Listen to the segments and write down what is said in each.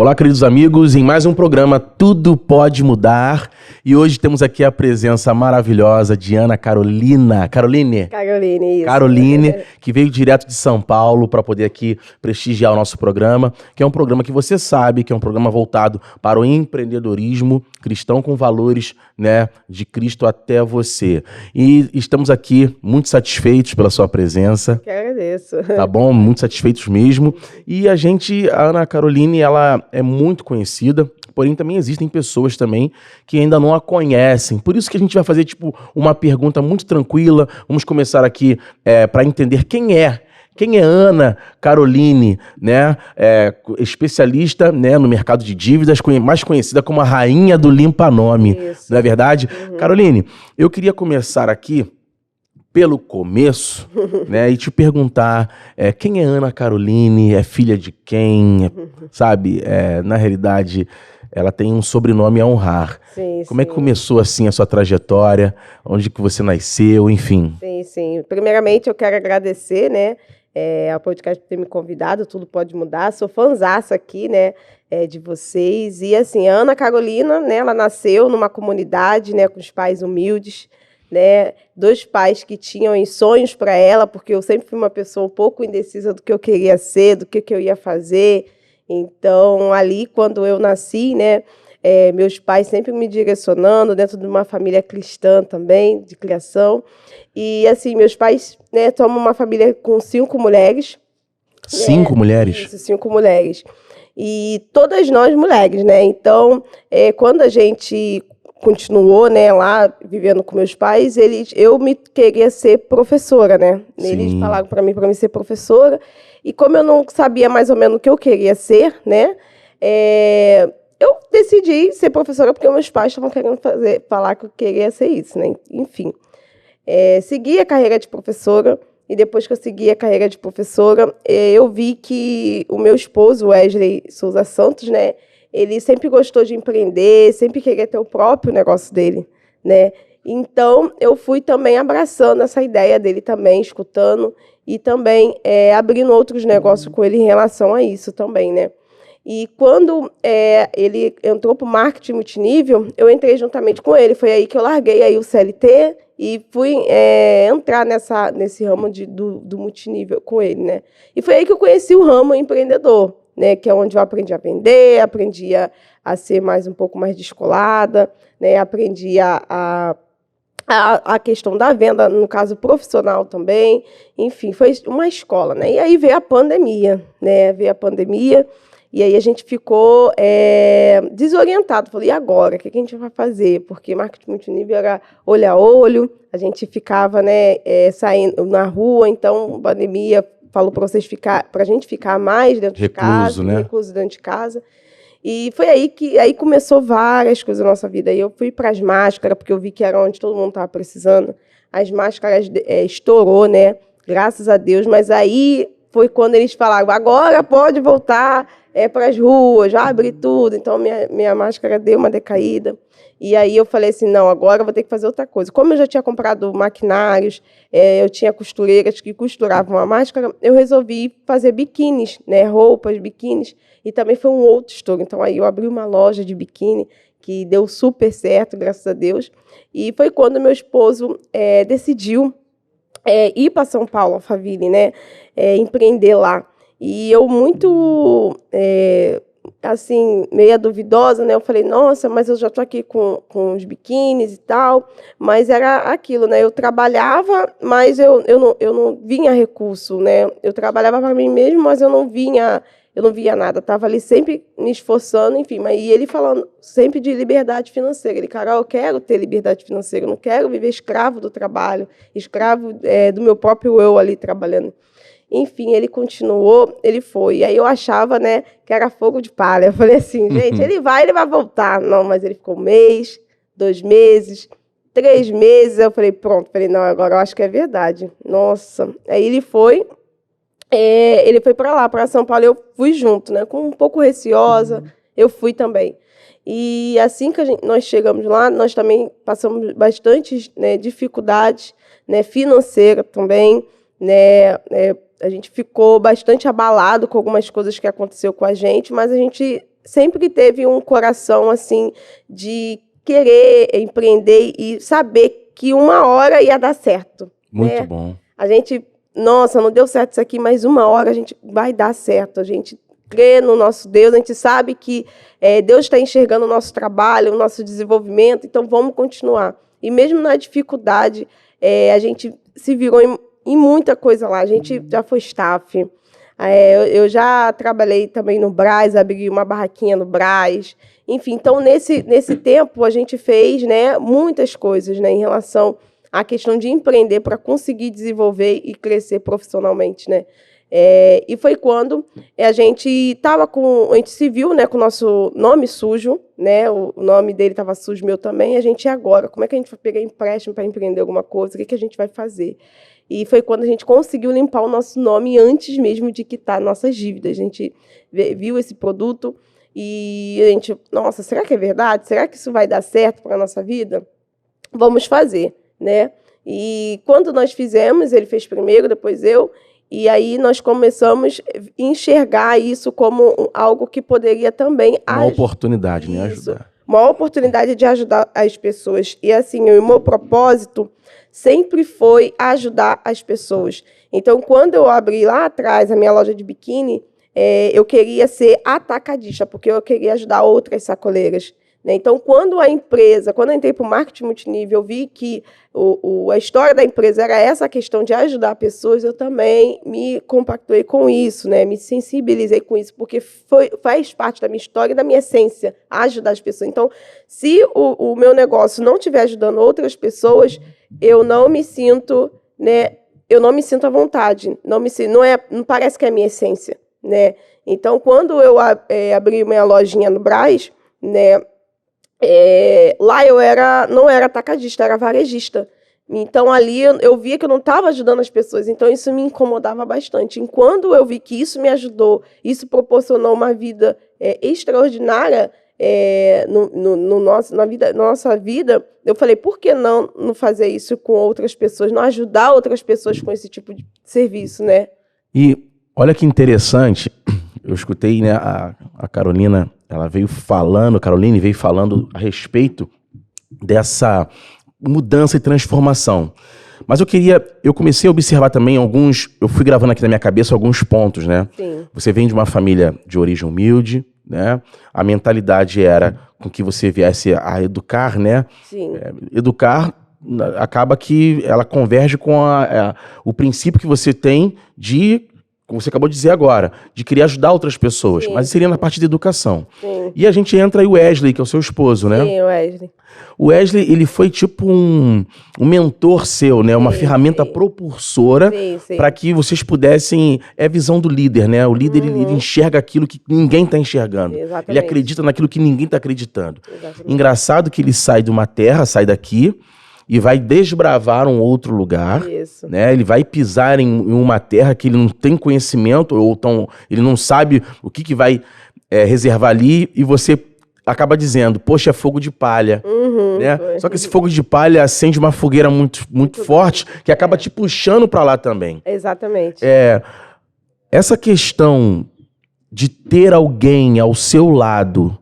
Olá, queridos amigos, em mais um programa Tudo Pode Mudar. E hoje temos aqui a presença maravilhosa de Ana Carolina. Caroline, isso. Caroline, que veio direto de São Paulo para poder aqui prestigiar o nosso programa, que é um programa que você sabe que é um programa voltado para o empreendedorismo cristão com valores, né, de Cristo até você. E estamos aqui muito satisfeitos pela sua presença. Que agradeço. Tá bom? Muito satisfeitos mesmo. E a Ana Caroline, ela é muito conhecida, porém também existem pessoas também que ainda não a conhecem. Por isso que a gente vai fazer uma pergunta muito tranquila. Vamos começar aqui para entender quem é Ana Caroline, né? Especialista, né, no mercado de dívidas, mais conhecida como a rainha do limpa-nome. Não é verdade? Uhum. Caroline, eu queria começar aqui pelo começo, né, e te perguntar quem é Ana Caroline, é filha de quem, sabe? Na realidade, ela tem um sobrenome a honrar. Sim, Como é que começou, assim, a sua trajetória? Onde que você nasceu, enfim? Sim. Primeiramente, eu quero agradecer, né, ao podcast por ter me convidado, Tudo Pode Mudar. Sou fãzaça aqui, né, de vocês. E, assim, a Ana Carolina, né, ela nasceu numa comunidade, né, com os pais humildes, né, 2 pais que tinham sonhos para ela, porque eu sempre fui uma pessoa um pouco indecisa do que eu queria ser, do que eu ia fazer. Então, ali, quando eu nasci, né, meus pais sempre me direcionando dentro de uma família cristã também, de criação. E, assim, meus pais, né, tomam uma família com 5 mulheres. 5 mulheres? Isso, 5 mulheres. E todas nós mulheres, né? Então, quando a gente continuou, né, lá vivendo com meus pais, eu me queria ser professora, né? Sim. Eles falaram para mim ser professora, e como eu não sabia mais ou menos o que eu queria ser, né, eu decidi ser professora porque meus pais estavam querendo falar que eu queria ser isso, né? Enfim, segui a carreira de professora, e depois que eu segui a carreira de professora, eu vi que o meu esposo, Wesley Souza Santos, né, ele sempre gostou de empreender, sempre queria ter o próprio negócio dele, né? Então, eu fui também abraçando essa ideia dele também, escutando, e também abrindo outros negócios com ele em relação a isso também, né? E quando ele entrou para o marketing multinível, eu entrei juntamente com ele. Foi aí que eu larguei aí o CLT e fui entrar nesse ramo do multinível com ele, né? E foi aí que eu conheci o ramo empreendedor, né, que é onde eu aprendi a vender, aprendi a ser um pouco mais descolada, né, aprendi a questão da venda, no caso profissional também, enfim, foi uma escola, né? E aí veio a pandemia, né? E aí a gente ficou desorientado. Falei, e agora? O que a gente vai fazer? Porque marketing multinível era olho a olho, a gente ficava, né, saindo na rua, então a pandemia falou para a gente ficar mais dentro de casa, né? Recluso dentro de casa. E foi aí que começou várias coisas na nossa vida. Aí eu fui para as máscaras, porque eu vi que era onde todo mundo estava precisando. As máscaras estourou, né? Graças a Deus. Mas aí foi quando eles falaram, agora pode voltar para as ruas, já abrir tudo. Então minha máscara deu uma decaída. E aí eu falei assim, não, agora eu vou ter que fazer outra coisa. Como eu já tinha comprado maquinários, eu tinha costureiras que costuravam a máscara, eu resolvi fazer biquínis, né, roupas, biquínis, e também foi um outro estouro. Então aí eu abri uma loja de biquíni, que deu super certo, graças a Deus. E foi quando meu esposo decidiu ir para São Paulo, Alphaville, né, empreender lá. E eu muito... assim, meia duvidosa, né? Eu falei, nossa, mas eu já estou aqui com os biquínis e tal, mas era aquilo, né? Eu trabalhava, mas eu não vinha recurso, né? Eu trabalhava para mim mesmo, mas eu não via nada. Estava ali sempre me esforçando, enfim. E ele falando sempre de liberdade financeira. Ele, Carol, eu quero ter liberdade financeira, eu não quero viver escravo do trabalho, escravo do meu próprio eu ali trabalhando. Enfim, ele continuou, ele foi. E aí eu achava, né, que era fogo de palha. Eu falei assim, gente, ele vai voltar. Não, mas ele ficou 1 mês, 2 meses, 3 meses. Eu falei, pronto. Falei, não, agora eu acho que é verdade. Nossa. Aí ele foi para lá, para São Paulo. Eu fui junto, né, com um pouco receosa. Eu fui também. E assim que nós chegamos lá, nós também passamos bastante, né, dificuldades, né, financeira também, né, a gente ficou bastante abalado com algumas coisas que aconteceu com a gente, mas a gente sempre teve um coração, assim, de querer empreender e saber que uma hora ia dar certo. Muito né? bom. A gente, nossa, não deu certo isso aqui, mas uma hora a gente vai dar certo. A gente crê no nosso Deus, a gente sabe que Deus está enxergando o nosso trabalho, o nosso desenvolvimento, então vamos continuar. E mesmo na dificuldade, a gente se virou em muita coisa lá. A gente já foi staff. Eu já trabalhei também no Brás, abri uma barraquinha no Brás. Enfim, então nesse tempo a gente fez, né, muitas coisas, né, em relação à questão de empreender para conseguir desenvolver e crescer profissionalmente, né? E foi quando a gente se viu, né, com o nosso nome sujo, né? O nome dele estava sujo, meu também. E a gente, e agora? Como é que a gente vai pegar empréstimo para empreender alguma coisa? O que a gente vai fazer? E foi quando a gente conseguiu limpar o nosso nome antes mesmo de quitar nossas dívidas. A gente viu esse produto e a gente, nossa, será que é verdade? Será que isso vai dar certo para a nossa vida? Vamos fazer, né? E quando nós fizemos, ele fez primeiro, depois eu, e aí nós começamos a enxergar isso como algo que poderia também Uma oportunidade, né? Ajudar. Uma oportunidade de ajudar as pessoas. E assim, o meu propósito sempre foi ajudar as pessoas. Então, quando eu abri lá atrás a minha loja de biquíni, eu queria ser atacadista, porque eu queria ajudar outras sacoleiras. Né? Então, quando eu entrei para o marketing multinível, eu vi que a história da empresa era essa questão de ajudar pessoas, eu também me compactuei com isso, né? Me sensibilizei com isso, porque faz parte da minha história e da minha essência, ajudar as pessoas. Então, se o meu negócio não estiver ajudando outras pessoas, eu não me sinto, né? Eu não me sinto à vontade, não parece que é a minha essência, né? Então, quando eu abri minha lojinha no Brás, né? Lá eu não era atacadista, era varejista. Então, ali eu via que eu não estava ajudando as pessoas, então isso me incomodava bastante. E quando eu vi que isso me ajudou, isso proporcionou uma vida extraordinária na nossa vida, eu falei, por que não fazer isso com outras pessoas, não ajudar outras pessoas com esse tipo de serviço, né? E olha que interessante, eu escutei, né, a Carolina, Caroline veio falando a respeito dessa mudança e transformação. Mas eu comecei a observar também eu fui gravando aqui na minha cabeça alguns pontos, né? Sim. Você vem de uma família de origem humilde, né? A mentalidade era com que você viesse a educar, né? Sim. Educar acaba que ela converge com o princípio que você tem de, como você acabou de dizer agora, de querer ajudar outras pessoas. Sim. Mas seria na parte de educação. Sim. E a gente entra aí o Wesley, que é o seu esposo, né? Sim, Wesley. O Wesley, ele foi tipo um mentor seu, né? Uma ferramenta propulsora para que vocês pudessem... É a visão do líder, né? O líder, ele enxerga aquilo que ninguém está enxergando. Exatamente. Ele acredita naquilo que ninguém está acreditando. Exatamente. Engraçado que ele sai de uma terra, sai daqui e vai desbravar um outro lugar. Isso. Né? Ele vai pisar em uma terra que ele não tem conhecimento, ou ele não sabe o que vai reservar ali, e você acaba dizendo, poxa, é fogo de palha. Né? Só que esse fogo de palha acende uma fogueira muito forte, que acaba te puxando para lá também. Exatamente. Essa questão de ter alguém ao seu lado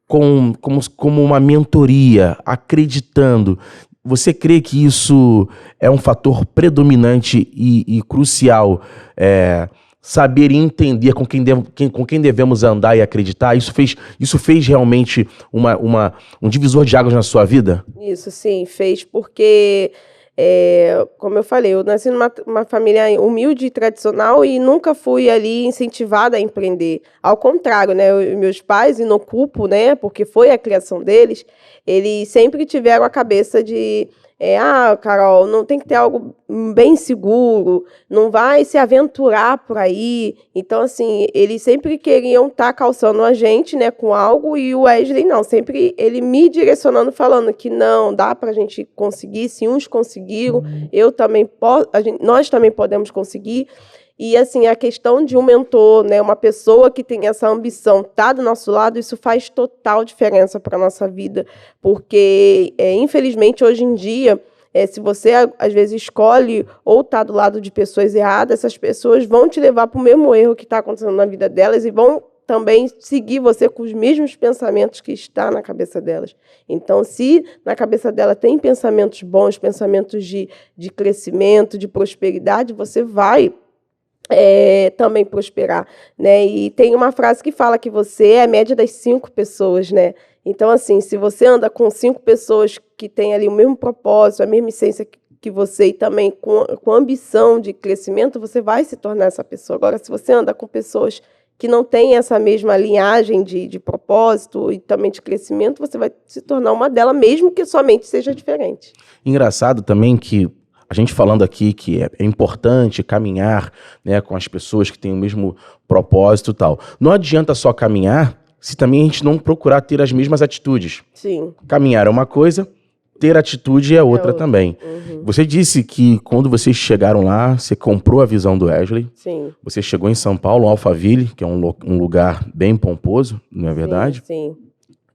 como uma mentoria, acreditando, você crê que isso é um fator predominante e crucial, saber e entender com quem devemos andar e acreditar? Isso fez realmente um divisor de águas na sua vida? Isso, sim, fez, porque, como eu falei, eu nasci numa família humilde e tradicional e nunca fui ali incentivada a empreender. Ao contrário, né, meus pais, e não culpo, né, porque foi a criação deles, eles sempre tiveram a cabeça de... Carol, não tem que ter algo bem seguro, não vai se aventurar por aí. Então, assim, eles sempre queriam estar calçando a gente, né, com algo, e o Wesley não, sempre ele me direcionando, falando que não, dá pra gente conseguir, se uns conseguiram, nós também podemos conseguir. E, assim, a questão de um mentor, né, uma pessoa que tem essa ambição, tá do nosso lado, isso faz total diferença para a nossa vida. Porque, infelizmente, hoje em dia, se você, às vezes, escolhe ou tá do lado de pessoas erradas, essas pessoas vão te levar para o mesmo erro que está acontecendo na vida delas e vão também seguir você com os mesmos pensamentos que está na cabeça delas. Então, se na cabeça dela tem pensamentos bons, pensamentos de crescimento, de prosperidade, você vai também prosperar, né? E tem uma frase que fala que você é a média das 5 pessoas, né? Então, assim, se você anda com 5 pessoas que têm ali o mesmo propósito, a mesma essência que você e também com ambição de crescimento, você vai se tornar essa pessoa. Agora, se você anda com pessoas que não têm essa mesma linhagem de propósito e também de crescimento, você vai se tornar uma delas, mesmo que sua mente seja diferente. Engraçado também que a gente falando aqui que é importante caminhar, né, com as pessoas que têm o mesmo propósito e tal. Não adianta só caminhar se também a gente não procurar ter as mesmas atitudes. Sim. Caminhar é uma coisa, ter atitude é outra também. Uhum. Você disse que quando vocês chegaram lá, você comprou a visão do Wesley. Sim. Você chegou em São Paulo, Alphaville, que é um lugar bem pomposo, não é verdade? Sim.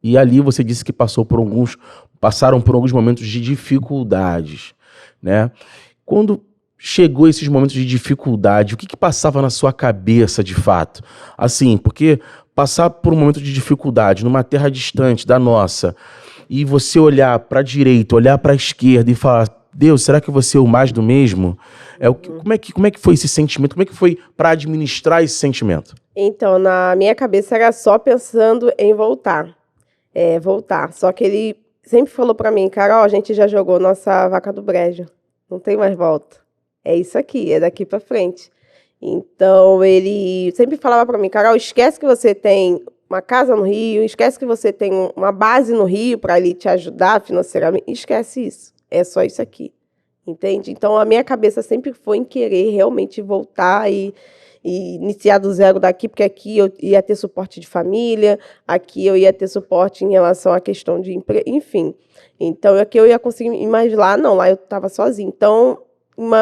E ali você disse que passaram por alguns momentos de dificuldades, né? Quando chegou esses momentos de dificuldade, o que passava na sua cabeça de fato? Assim, porque passar por um momento de dificuldade numa terra distante da nossa, e você olhar para a direita, olhar para a esquerda e falar, Deus, será que você é o mais do mesmo? Como é que foi esse sentimento? Como é que foi para administrar esse sentimento? Então, na minha cabeça era só pensando em voltar. Voltar. Só que ele sempre falou para mim, Carol, a gente já jogou nossa vaca do brejo. Não tem mais volta. É isso aqui, é daqui para frente. Então, ele sempre falava para mim, Carol, esquece que você tem uma casa no Rio, esquece que você tem uma base no Rio para ele te ajudar financeiramente, esquece isso. É só isso aqui, entende? Então, a minha cabeça sempre foi em querer realmente voltar e iniciar do zero daqui, porque aqui eu ia ter suporte de família, aqui eu ia ter suporte em relação à questão de emprego, enfim. Então, aqui eu ia conseguir, mas lá não, lá eu estava sozinha. Então,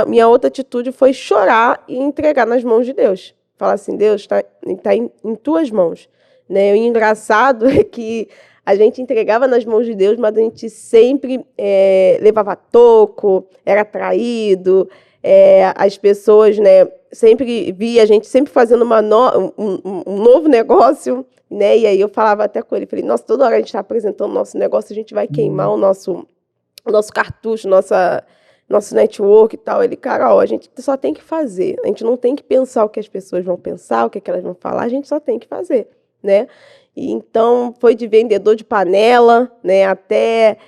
minha outra atitude foi chorar e entregar nas mãos de Deus. Falar assim, Deus, está em tuas mãos. Né? O engraçado é que a gente entregava nas mãos de Deus, mas a gente sempre levava toco, era traído, as pessoas, né, sempre via a gente sempre fazendo um novo negócio, né? E aí eu falava até com ele, falei, nossa, toda hora a gente está apresentando o nosso negócio, a gente vai queimar o nosso cartucho, nosso network e tal. Ele, Carol, a gente só tem que fazer, a gente não tem que pensar o que as pessoas vão pensar, o que elas vão falar, a gente só tem que fazer, né? E então foi de vendedor de panela, né, até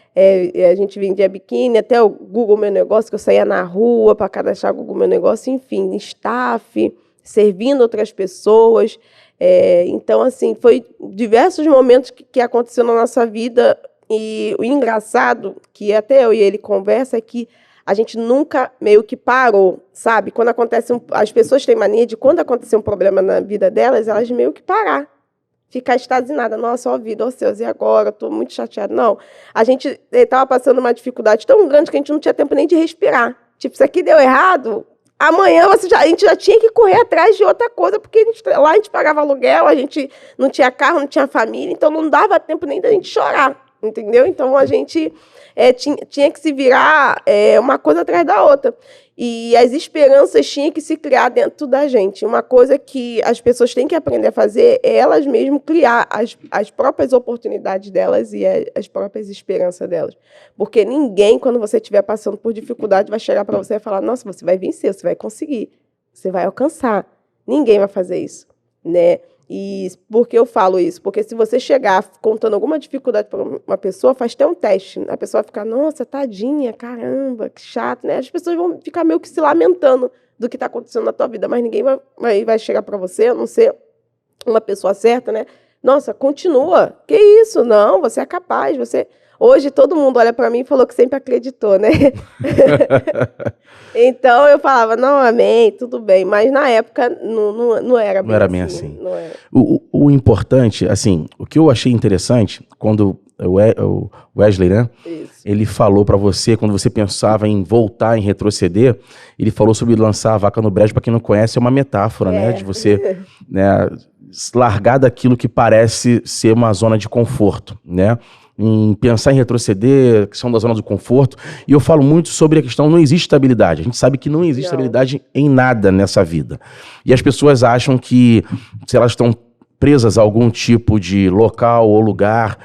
a gente vendia biquíni, até o Google Meu Negócio, que eu saía na rua para cadastrar o Google Meu Negócio, enfim, staff, servindo outras pessoas. Então, assim, foi diversos momentos que aconteceram na nossa vida, e o engraçado, que até eu e ele conversa, é que a gente nunca meio que parou, sabe? Quando acontece as pessoas têm mania de, quando acontecer um problema na vida delas, elas meio que parar. Ficar estagnada, nossa, ó vida, ó céus, e agora? Eu tô muito chateada. Não, a gente estava passando uma dificuldade tão grande que a gente não tinha tempo nem de respirar. Tipo, isso aqui deu errado, amanhã a gente já tinha que correr atrás de outra coisa, porque lá a gente pagava aluguel, a gente não tinha carro, não tinha família, então não dava tempo nem da gente chorar, entendeu? Então a gente tinha que se virar uma coisa atrás da outra. E as esperanças tinham que se criar dentro da gente. Uma coisa que as pessoas têm que aprender a fazer é elas mesmas criar as próprias oportunidades delas e as próprias esperanças delas. Porque ninguém, quando você estiver passando por dificuldade, vai chegar para você e falar, nossa, você vai vencer, você vai conseguir, você vai alcançar. Ninguém vai fazer isso, né? E por que eu falo isso? Porque se você chegar contando alguma dificuldade para uma pessoa, faz até um teste. A pessoa vai ficar, nossa, tadinha, caramba, que chato, né? As pessoas vão ficar meio que se lamentando do que está acontecendo na tua vida, mas ninguém vai chegar para você, a não ser uma pessoa certa, né? Nossa, continua. Que isso? Não, você é capaz, você... Hoje todo mundo olha para mim e falou que sempre acreditou, né? Então eu falava, não, amém, tudo bem. Mas na época não era bem assim. Não era bem assim. Não era. O importante, assim, o que eu achei interessante, quando o Wesley, né? Isso. Ele falou para você, quando você pensava em voltar, em retroceder, ele falou sobre lançar a vaca no brejo. Para quem não conhece, é uma metáfora, né? De você, né, largar daquilo que parece ser uma zona de conforto, né? Em pensar em retroceder, a questão da zona do conforto. E eu falo muito sobre a questão, não existe estabilidade. A gente sabe que não existe estabilidade em nada nessa vida. E as pessoas acham que, se elas estão presas a algum tipo de local ou lugar.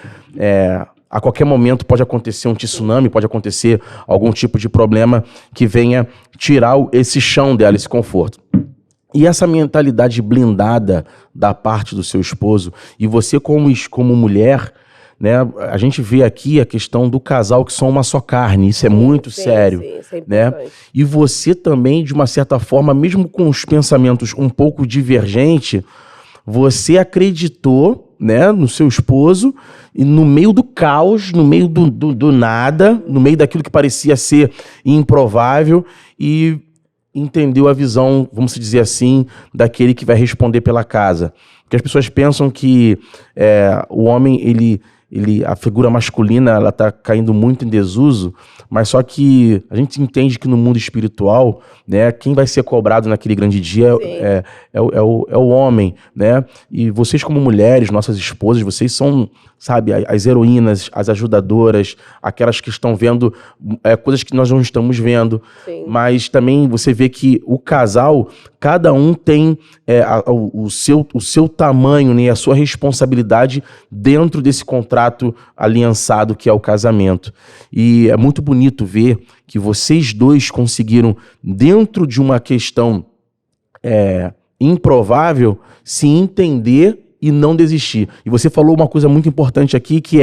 A qualquer momento pode acontecer um tsunami, pode acontecer algum tipo de problema que venha tirar esse chão dela, esse conforto. E essa mentalidade blindada da parte do seu esposo, e você como mulher, né, a gente vê aqui a questão do casal que são uma só carne, isso é muito sério, isso é né? E você também, de uma certa forma, mesmo com os pensamentos um pouco divergentes, você acreditou, né, no seu esposo, e no meio do caos, no meio do nada, no meio daquilo que parecia ser improvável, e entendeu a visão, vamos dizer assim, daquele que vai responder pela casa. Porque as pessoas pensam que o homem, a figura masculina, ela está caindo muito em desuso, mas só que a gente entende que no mundo espiritual, né, quem vai ser cobrado naquele grande dia é o homem, né? E vocês como mulheres, nossas esposas, vocês são, sabe, as heroínas, as ajudadoras, aquelas que estão vendo coisas que nós não estamos vendo. Sim. Mas também você vê que o casal, cada um tem o seu tamanho, né, a sua responsabilidade dentro desse contrato aliançado que é o casamento. E é muito bonito ver que vocês dois conseguiram, dentro de uma questão improvável, se entender e não desistir. E você falou uma coisa muito importante aqui, que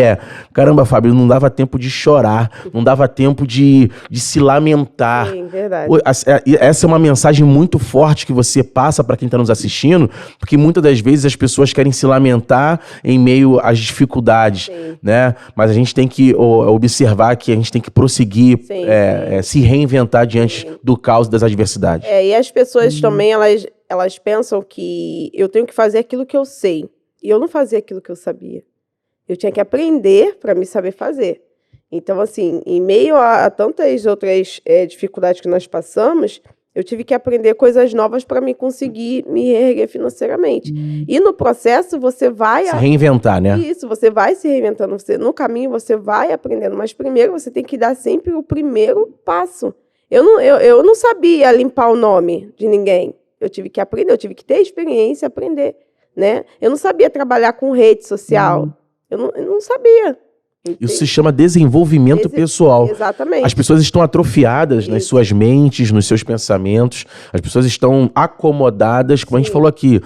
caramba, Fábio, não dava tempo de chorar, não dava tempo de se lamentar. Sim, verdade. Essa é uma mensagem muito forte que você passa para quem está nos assistindo, porque muitas das vezes as pessoas querem se lamentar em meio às dificuldades, né? Mas a gente tem que observar que a gente tem que prosseguir, se reinventar diante do caos das adversidades. E as pessoas também, elas pensam que eu tenho que fazer aquilo que eu sei. E eu não fazia aquilo que eu sabia. Eu tinha que aprender para me saber fazer. Então, assim, em meio a tantas outras dificuldades que nós passamos, eu tive que aprender coisas novas para me conseguir me reerguer financeiramente. E no processo, você vai... Se reinventar, né? Isso, você vai se reinventando. No caminho, você vai aprendendo. Mas primeiro, você tem que dar sempre o primeiro passo. Eu não sabia limpar o nome de ninguém. Eu tive que aprender, eu tive que ter experiência, aprender, né? Eu não sabia trabalhar com rede social. Eu não sabia. Isso se chama desenvolvimento pessoal. Exatamente. As pessoas estão atrofiadas nas suas mentes, nos seus pensamentos. As pessoas estão acomodadas, como a gente falou aqui.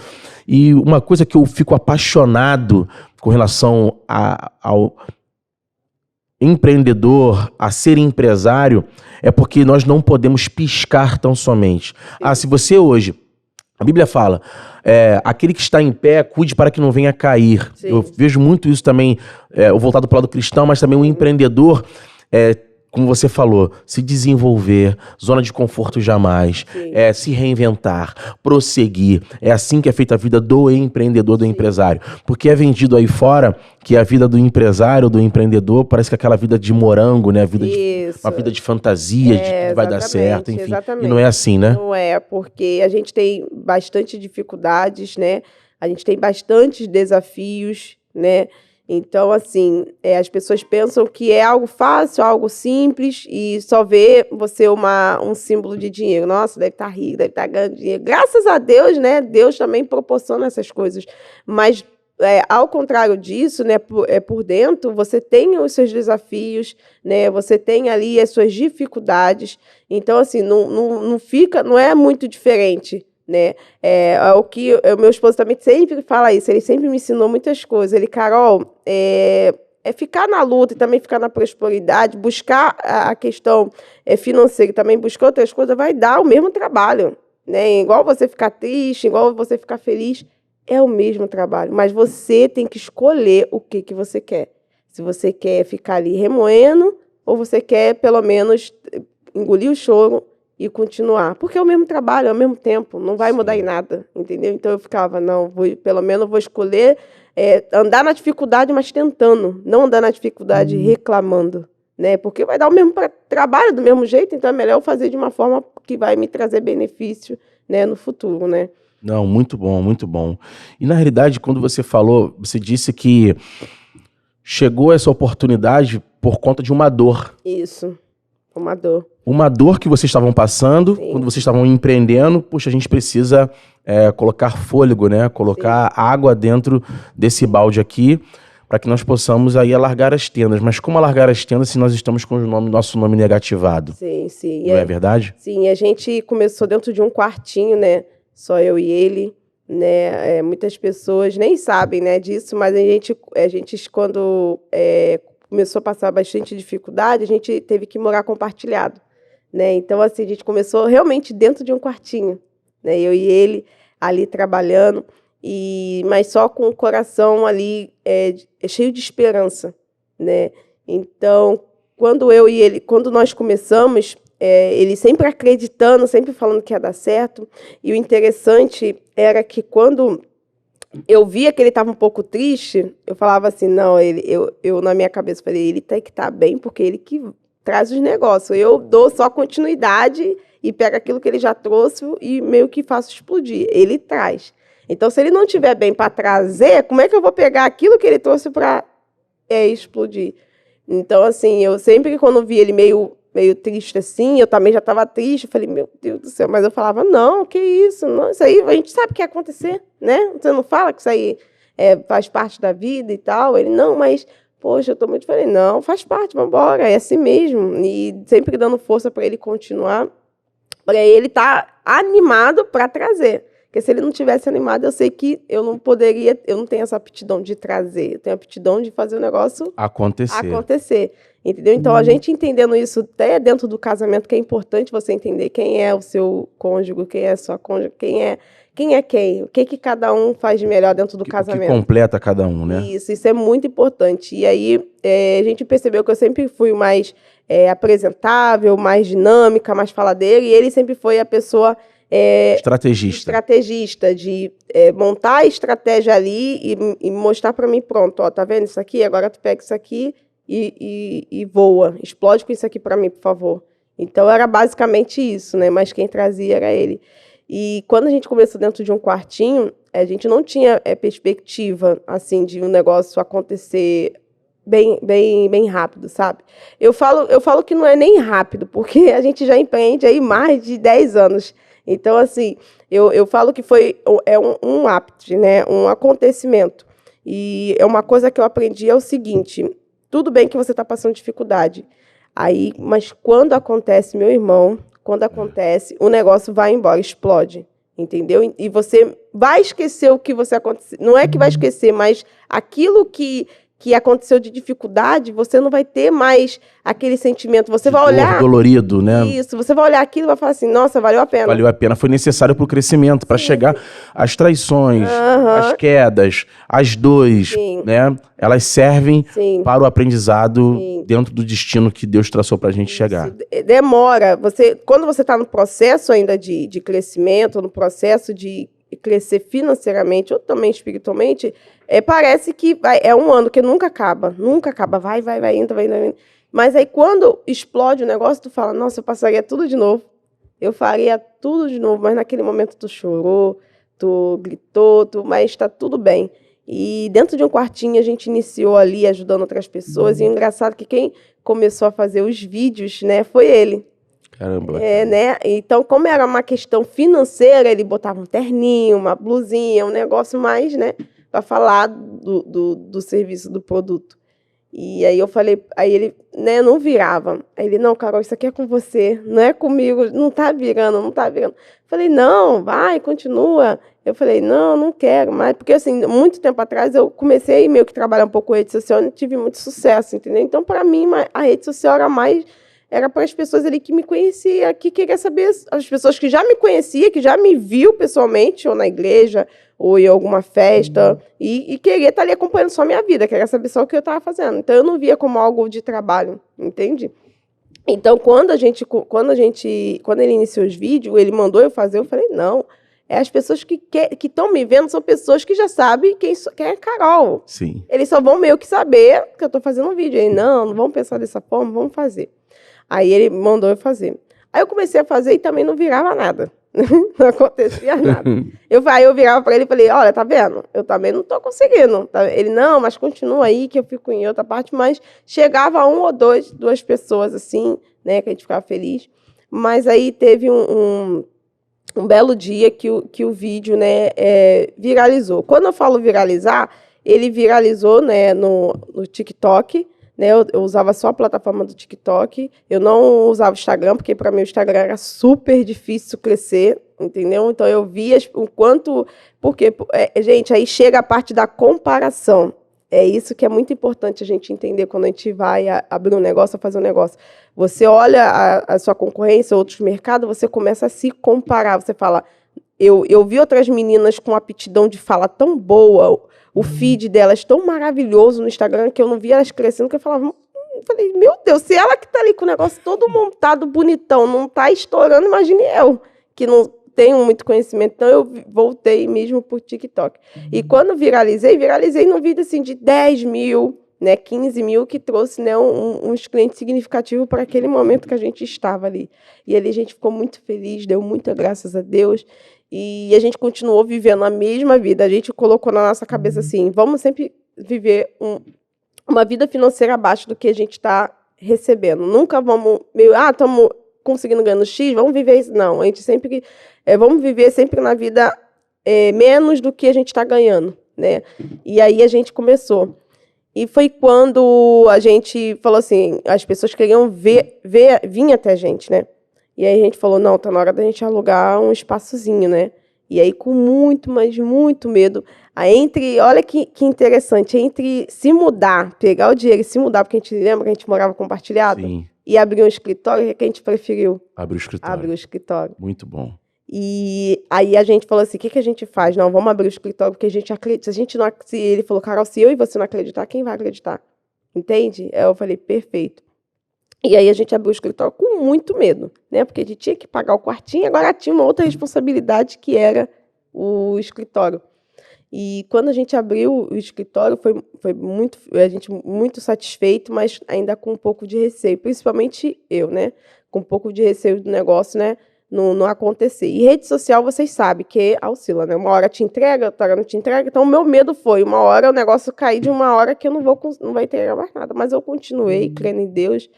E uma coisa que eu fico apaixonado com relação ao empreendedor, a ser empresário, é porque nós não podemos piscar tão somente. Se você hoje... A Bíblia fala, aquele que está em pé, cuide para que não venha cair. Sim. Eu vejo muito isso também, voltado para o lado cristão, mas também o empreendedor, como você falou, se desenvolver, zona de conforto jamais, se reinventar, prosseguir. É assim que é feita a vida do empreendedor, do empresário. Porque é vendido aí fora que a vida do empresário, do empreendedor, parece que é aquela vida de morango, né? Uma vida de fantasia, de que vai dar certo, enfim. Exatamente. E não é assim, né? Não é, porque a gente tem bastante dificuldades, né? A gente tem bastantes desafios, né? Então, assim, as pessoas pensam que é algo fácil, algo simples, e só vê você um símbolo de dinheiro. Nossa, deve estar rico, deve estar ganhando dinheiro. Graças a Deus, né? Deus também proporciona essas coisas. Mas, ao contrário disso, né? Por dentro, você tem os seus desafios, né? Você tem ali as suas dificuldades. Então, assim, não é muito diferente, né? O que o meu esposo também sempre fala isso, ele sempre me ensinou muitas coisas. Ele, Carol, ficar na luta e também ficar na prosperidade, buscar a questão financeira e também buscar outras coisas, vai dar o mesmo trabalho, né? Igual você ficar triste, igual você ficar feliz, é o mesmo trabalho, mas você tem que escolher o que você quer. Se você quer ficar ali remoendo, ou você quer, pelo menos, engolir o choro e continuar. Porque é o mesmo trabalho, é o mesmo tempo, não vai mudar em nada, entendeu? Então eu ficava, pelo menos vou escolher andar na dificuldade, mas tentando, não andar na dificuldade reclamando, né? Porque vai dar o mesmo trabalho do mesmo jeito, então é melhor eu fazer de uma forma que vai me trazer benefício, né, no futuro, né? Não, muito bom, muito bom. E na realidade, quando você falou, você disse que chegou essa oportunidade por conta de uma dor. Isso. Uma dor. Uma dor que vocês estavam passando, quando vocês estavam empreendendo, puxa, a gente precisa colocar fôlego, né? Colocar água dentro desse balde aqui, para que nós possamos aí alargar as tendas. Mas como alargar as tendas se nós estamos com nosso nome negativado? Sim, sim. Não é verdade? Sim, a gente começou dentro de um quartinho, né? Só eu e ele, né? Muitas pessoas nem sabem, né, disso, mas a gente quando começou a passar bastante dificuldade, a gente teve que morar compartilhado, né? Então, assim, a gente começou realmente dentro de um quartinho, né? Eu e ele ali trabalhando, mas só com o coração ali cheio de esperança, né? Então, quando nós começamos, ele sempre acreditando, sempre falando que ia dar certo, e o interessante era que quando eu via que ele estava um pouco triste, eu falava assim, não, eu na minha cabeça falei, ele tem que estar bem, porque ele que traz os negócios, eu dou só continuidade e pego aquilo que ele já trouxe e meio que faço explodir, ele traz. Então, se ele não estiver bem para trazer, como é que eu vou pegar aquilo que ele trouxe para explodir? Então, assim, eu sempre, quando vi ele meio triste assim, eu também já estava triste, eu falei, meu Deus do céu, mas eu falava, não, que isso, não, isso aí a gente sabe o que ia acontecer, né? Você não fala que isso aí faz parte da vida e tal? Ele, não, mas, poxa, eu estou muito... Falei, não, faz parte, vamos embora, é assim mesmo. E sempre dando força para ele continuar, para ele estar animado para trazer. Porque se ele não tivesse animado, eu sei que eu não tenho essa aptidão de trazer, eu tenho a aptidão de fazer o negócio acontecer. Entendeu? Então, a gente entendendo isso até dentro do casamento, que é importante você entender quem é o seu cônjuge, quem é a sua cônjuge, quem é quem, o que cada um faz de melhor dentro do casamento. O que completa cada um, né? Isso é muito importante. E aí, a gente percebeu que eu sempre fui mais apresentável, mais dinâmica, mais faladeira, e ele sempre foi a pessoa... estrategista, de montar a estratégia ali e mostrar para mim, pronto, ó, tá vendo isso aqui? Agora tu pega isso aqui e voa, explode com isso aqui para mim, por favor. Então era basicamente isso, né? Mas quem trazia era ele. E quando a gente começou dentro de um quartinho, a gente não tinha perspectiva, assim, de um negócio acontecer bem rápido, sabe? Eu falo que não é nem rápido, porque a gente já empreende aí mais de 10 anos. Então, assim, eu falo que um ápice, né? Um acontecimento. E é uma coisa que eu aprendi, é o seguinte, tudo bem que você está passando dificuldade, mas quando acontece, meu irmão, o negócio vai embora, explode, entendeu? E você vai esquecer o que você aconteceu. Não é que vai esquecer, mas aquilo que aconteceu de dificuldade, você não vai ter mais aquele sentimento. Você vai olhar... dolorido, né? Isso, você vai olhar aquilo e vai falar assim, nossa, valeu a pena. Valeu a pena, foi necessário para o crescimento, para chegar às traições, às quedas, às dores, né? Elas servem para o aprendizado dentro do destino que Deus traçou para a gente chegar. Demora. Quando você está no processo ainda de crescimento, no processo de crescer financeiramente ou também espiritualmente, parece que é um ano que nunca acaba, vai, entra, vai. Mas aí quando explode o negócio, tu fala, nossa, eu passaria tudo de novo, eu faria tudo de novo, mas naquele momento tu chorou, tu gritou, mas está tudo bem. E dentro de um quartinho a gente iniciou ali ajudando outras pessoas, e o engraçado é que quem começou a fazer os vídeos, né, foi ele. Caramba. Né? Então, como era uma questão financeira, ele botava um terninho, uma blusinha, um negócio mais, né, para falar do serviço, do produto. E aí eu falei, aí ele, né, não virava. Aí ele, não, Carol, isso aqui é com você, não é comigo, não tá virando. Falei, não, vai, continua. Eu falei, não quero mais, porque assim, muito tempo atrás eu comecei meio que trabalhar um pouco com rede social e tive muito sucesso, entendeu? Então, para mim, a rede social era para as pessoas ali que me conheciam, que queria saber, as pessoas que já me conheciam, que já me viu pessoalmente, ou na igreja, ou em alguma festa, e queria estar ali acompanhando só a minha vida, queria saber só o que eu estava fazendo. Então, eu não via como algo de trabalho, entende? Então, quando ele iniciou os vídeos, ele mandou eu fazer, eu falei, não, as pessoas que estão me vendo são pessoas que já sabem quem é Carol. Sim. Eles só vão meio que saber que eu estou fazendo um vídeo. Ele, não vamos pensar dessa forma, vamos fazer. Aí ele mandou eu fazer. Aí eu comecei a fazer e também não virava nada. Não acontecia nada. Eu virava para ele e falei, olha, tá vendo? Eu também não estou conseguindo. Ele, não, mas continua aí que eu fico em outra parte. Mas chegava um ou duas pessoas assim, né, que a gente ficava feliz. Mas aí teve um belo dia que o vídeo, né, viralizou. Quando eu falo viralizar, ele viralizou, né, no TikTok, né, eu usava só a plataforma do TikTok, eu não usava o Instagram, porque para mim o Instagram era super difícil crescer, entendeu? Então eu via o quanto... Porque, gente, aí chega a parte da comparação. É isso que é muito importante a gente entender quando a gente vai abrir um negócio, fazer um negócio. Você olha a sua concorrência, outros mercados, você começa a se comparar. Você fala, eu vi outras meninas com aptidão de fala tão boa, o feed delas tão maravilhoso no Instagram, que eu não via elas crescendo, que eu falava, falei, meu Deus, se ela que tá ali com o negócio todo montado, bonitão, não tá estourando, imagine eu, que não tenho muito conhecimento, então eu voltei mesmo por TikTok. E quando viralizei num vídeo assim de 10 mil, né, 15 mil, que trouxe, né, uns clientes significativos para aquele momento que a gente estava ali. E ali a gente ficou muito feliz, deu muitas graças a Deus, e a gente continuou vivendo a mesma vida. A gente colocou na nossa cabeça assim, vamos sempre viver uma vida financeira abaixo do que a gente está recebendo. Nunca vamos meio, estamos conseguindo ganhar no X, vamos viver isso. Não, a gente sempre... vamos viver sempre na vida menos do que a gente está ganhando, né? E aí a gente começou. E foi quando a gente falou assim, as pessoas queriam vir até a gente, né? E aí a gente falou, não, tá na hora da gente alugar um espaçozinho, né? E aí com muito, mas muito medo. Olha que interessante, entre se mudar, pegar o dinheiro e se mudar, porque a gente lembra que a gente morava compartilhado? Sim. E abrir um escritório, o que a gente preferiu? Abrir o escritório. Abrir o escritório. Muito bom. E aí a gente falou assim, o que a gente faz? Não, vamos abrir o escritório, porque a gente acredita. Se a gente não, ele falou, Carol, se eu e você não acreditar, quem vai acreditar? Entende? Eu falei, perfeito. E aí a gente abriu o escritório com muito medo, né? Porque a gente tinha que pagar o quartinho, agora tinha uma outra responsabilidade que era o escritório. E quando a gente abriu o escritório, foi a gente muito satisfeito, mas ainda com um pouco de receio, principalmente eu, né? Com um pouco de receio do negócio, né? Não acontecer. E rede social, vocês sabem que oscila, né? Uma hora te entrega, outra hora não te entrega. Então, o meu medo foi, uma hora o negócio cair, de uma hora que eu não vai entregar mais nada. Mas eu continuei crendo em Deus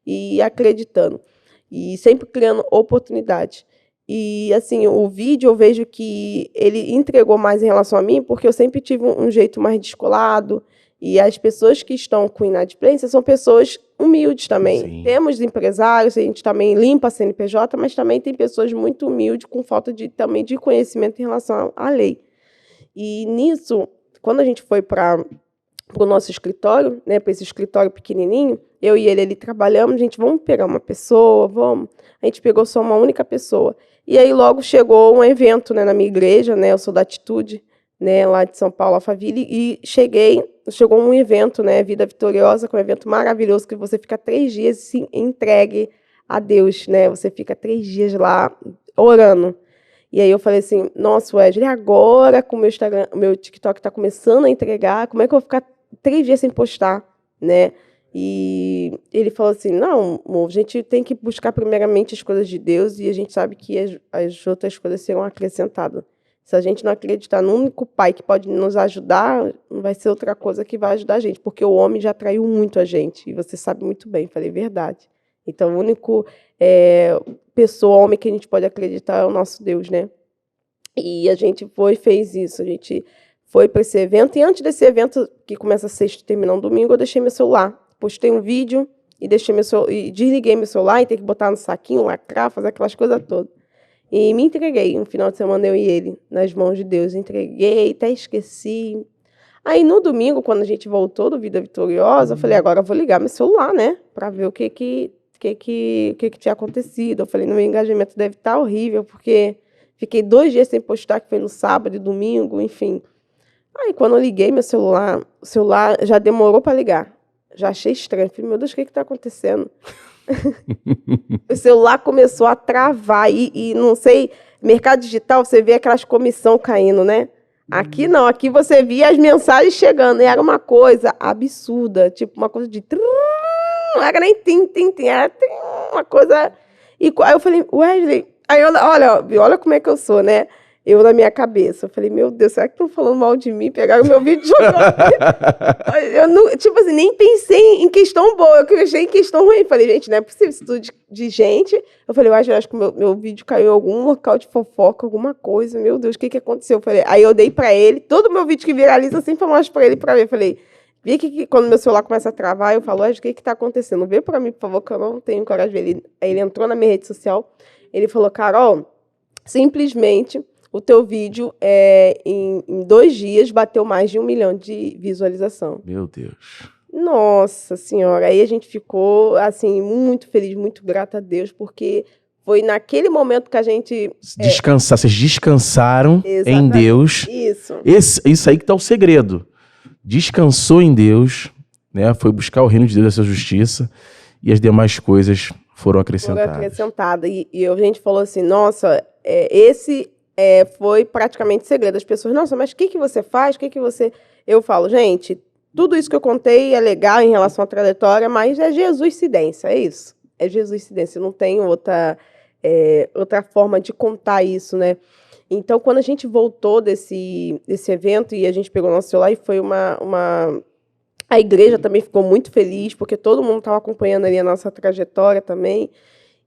e acreditando. E sempre criando oportunidade. E, assim, o vídeo eu vejo que ele entregou mais em relação a mim, porque eu sempre tive um jeito mais descolado. E as pessoas que estão com inadimplência são pessoas humildes também. Sim. Temos empresários, a gente também limpa a CNPJ, mas também tem pessoas muito humildes, com falta também de conhecimento em relação à lei. E nisso, quando a gente foi para o nosso escritório, né, para esse escritório pequenininho, eu e ele trabalhamos, vamos pegar uma pessoa, vamos. A gente pegou só uma única pessoa. E aí logo chegou um evento, né, na minha igreja, né, eu sou da Atitude, né, lá de São Paulo, Alphaville, e chegou um evento, né, Vida Vitoriosa, que é um evento maravilhoso, que você fica 3 dias se entregue a Deus, né, você fica 3 dias lá orando. E aí eu falei assim, nossa, Wesley, agora com o meu Instagram, o meu TikTok está começando a entregar, como é que eu vou ficar 3 dias sem postar, né? E ele falou assim, não, a gente tem que buscar primeiramente as coisas de Deus e a gente sabe que as outras coisas serão acrescentadas. Se a gente não acreditar no único pai que pode nos ajudar, não vai ser outra coisa que vai ajudar a gente, porque o homem já traiu muito a gente, e você sabe muito bem, falei verdade. Então, o único homem que a gente pode acreditar é o nosso Deus, né? E a gente fez isso, a gente foi para esse evento, e antes desse evento, que começa sexta e termina no domingo, eu deixei meu celular, postei um vídeo, e desliguei meu celular, e tem que botar no saquinho, lacrar, fazer aquelas coisas todas. E me entreguei, um final de semana eu e ele, nas mãos de Deus, entreguei, até esqueci. Aí no domingo, quando a gente voltou do Vida Vitoriosa, eu falei, agora eu vou ligar meu celular, né, para ver o que tinha acontecido. Eu falei, no meu engajamento deve estar horrível, porque fiquei 2 dias sem postar, que foi no sábado e domingo, enfim. Aí quando eu liguei meu celular, o celular já demorou para ligar. Já achei estranho, falei, meu Deus, o que está acontecendo? O celular começou a travar e não sei, mercado digital, você vê aquelas comissão caindo, né? Aqui não, aqui você via as mensagens chegando, e era uma coisa absurda, tipo uma coisa de... Não era nem tim, era uma coisa... E aí eu falei, Wesley, aí olha como é que eu sou, né? Eu na minha cabeça. Eu falei, meu Deus, será que estão falando mal de mim? Pegaram o meu vídeo e jogaram. Eu não, tipo assim, nem pensei em questão boa, eu pensei em questão ruim. Falei, gente, não é possível isso tudo de gente. Eu falei, eu acho que o meu vídeo caiu em algum local de fofoca, alguma coisa. Meu Deus, o que aconteceu? Eu falei, aí eu dei pra ele, todo o meu vídeo que viraliza, eu sempre mostro pra ele pra ver. Eu falei, vê que quando meu celular começa a travar, eu falo, o que tá acontecendo? Vê pra mim, por favor, que eu não tenho coragem de ver. Aí ele entrou na minha rede social, ele falou, Carol, simplesmente o teu vídeo em 2 dias bateu mais de 1 milhão de visualização. Meu Deus. Nossa Senhora, aí a gente ficou, assim, muito feliz, muito grata a Deus, porque foi naquele momento que a gente... Descansar, vocês descansaram em Exatamente. Deus. Isso. Isso aí que tá o segredo. Descansou em Deus, né? Foi buscar o reino de Deus e a sua justiça, e as demais coisas foram acrescentadas. E a gente falou assim, nossa, esse foi praticamente o segredo. As pessoas, nossa, mas o que você faz? O que você... Eu falo, gente, tudo isso que eu contei é legal em relação à trajetória, mas é Jesuscidência, é isso. É Jesuscidência, não tem outra forma de contar isso, né? Então, quando a gente voltou desse evento e a gente pegou nosso celular e foi A igreja também ficou muito feliz, porque todo mundo estava acompanhando ali a nossa trajetória também.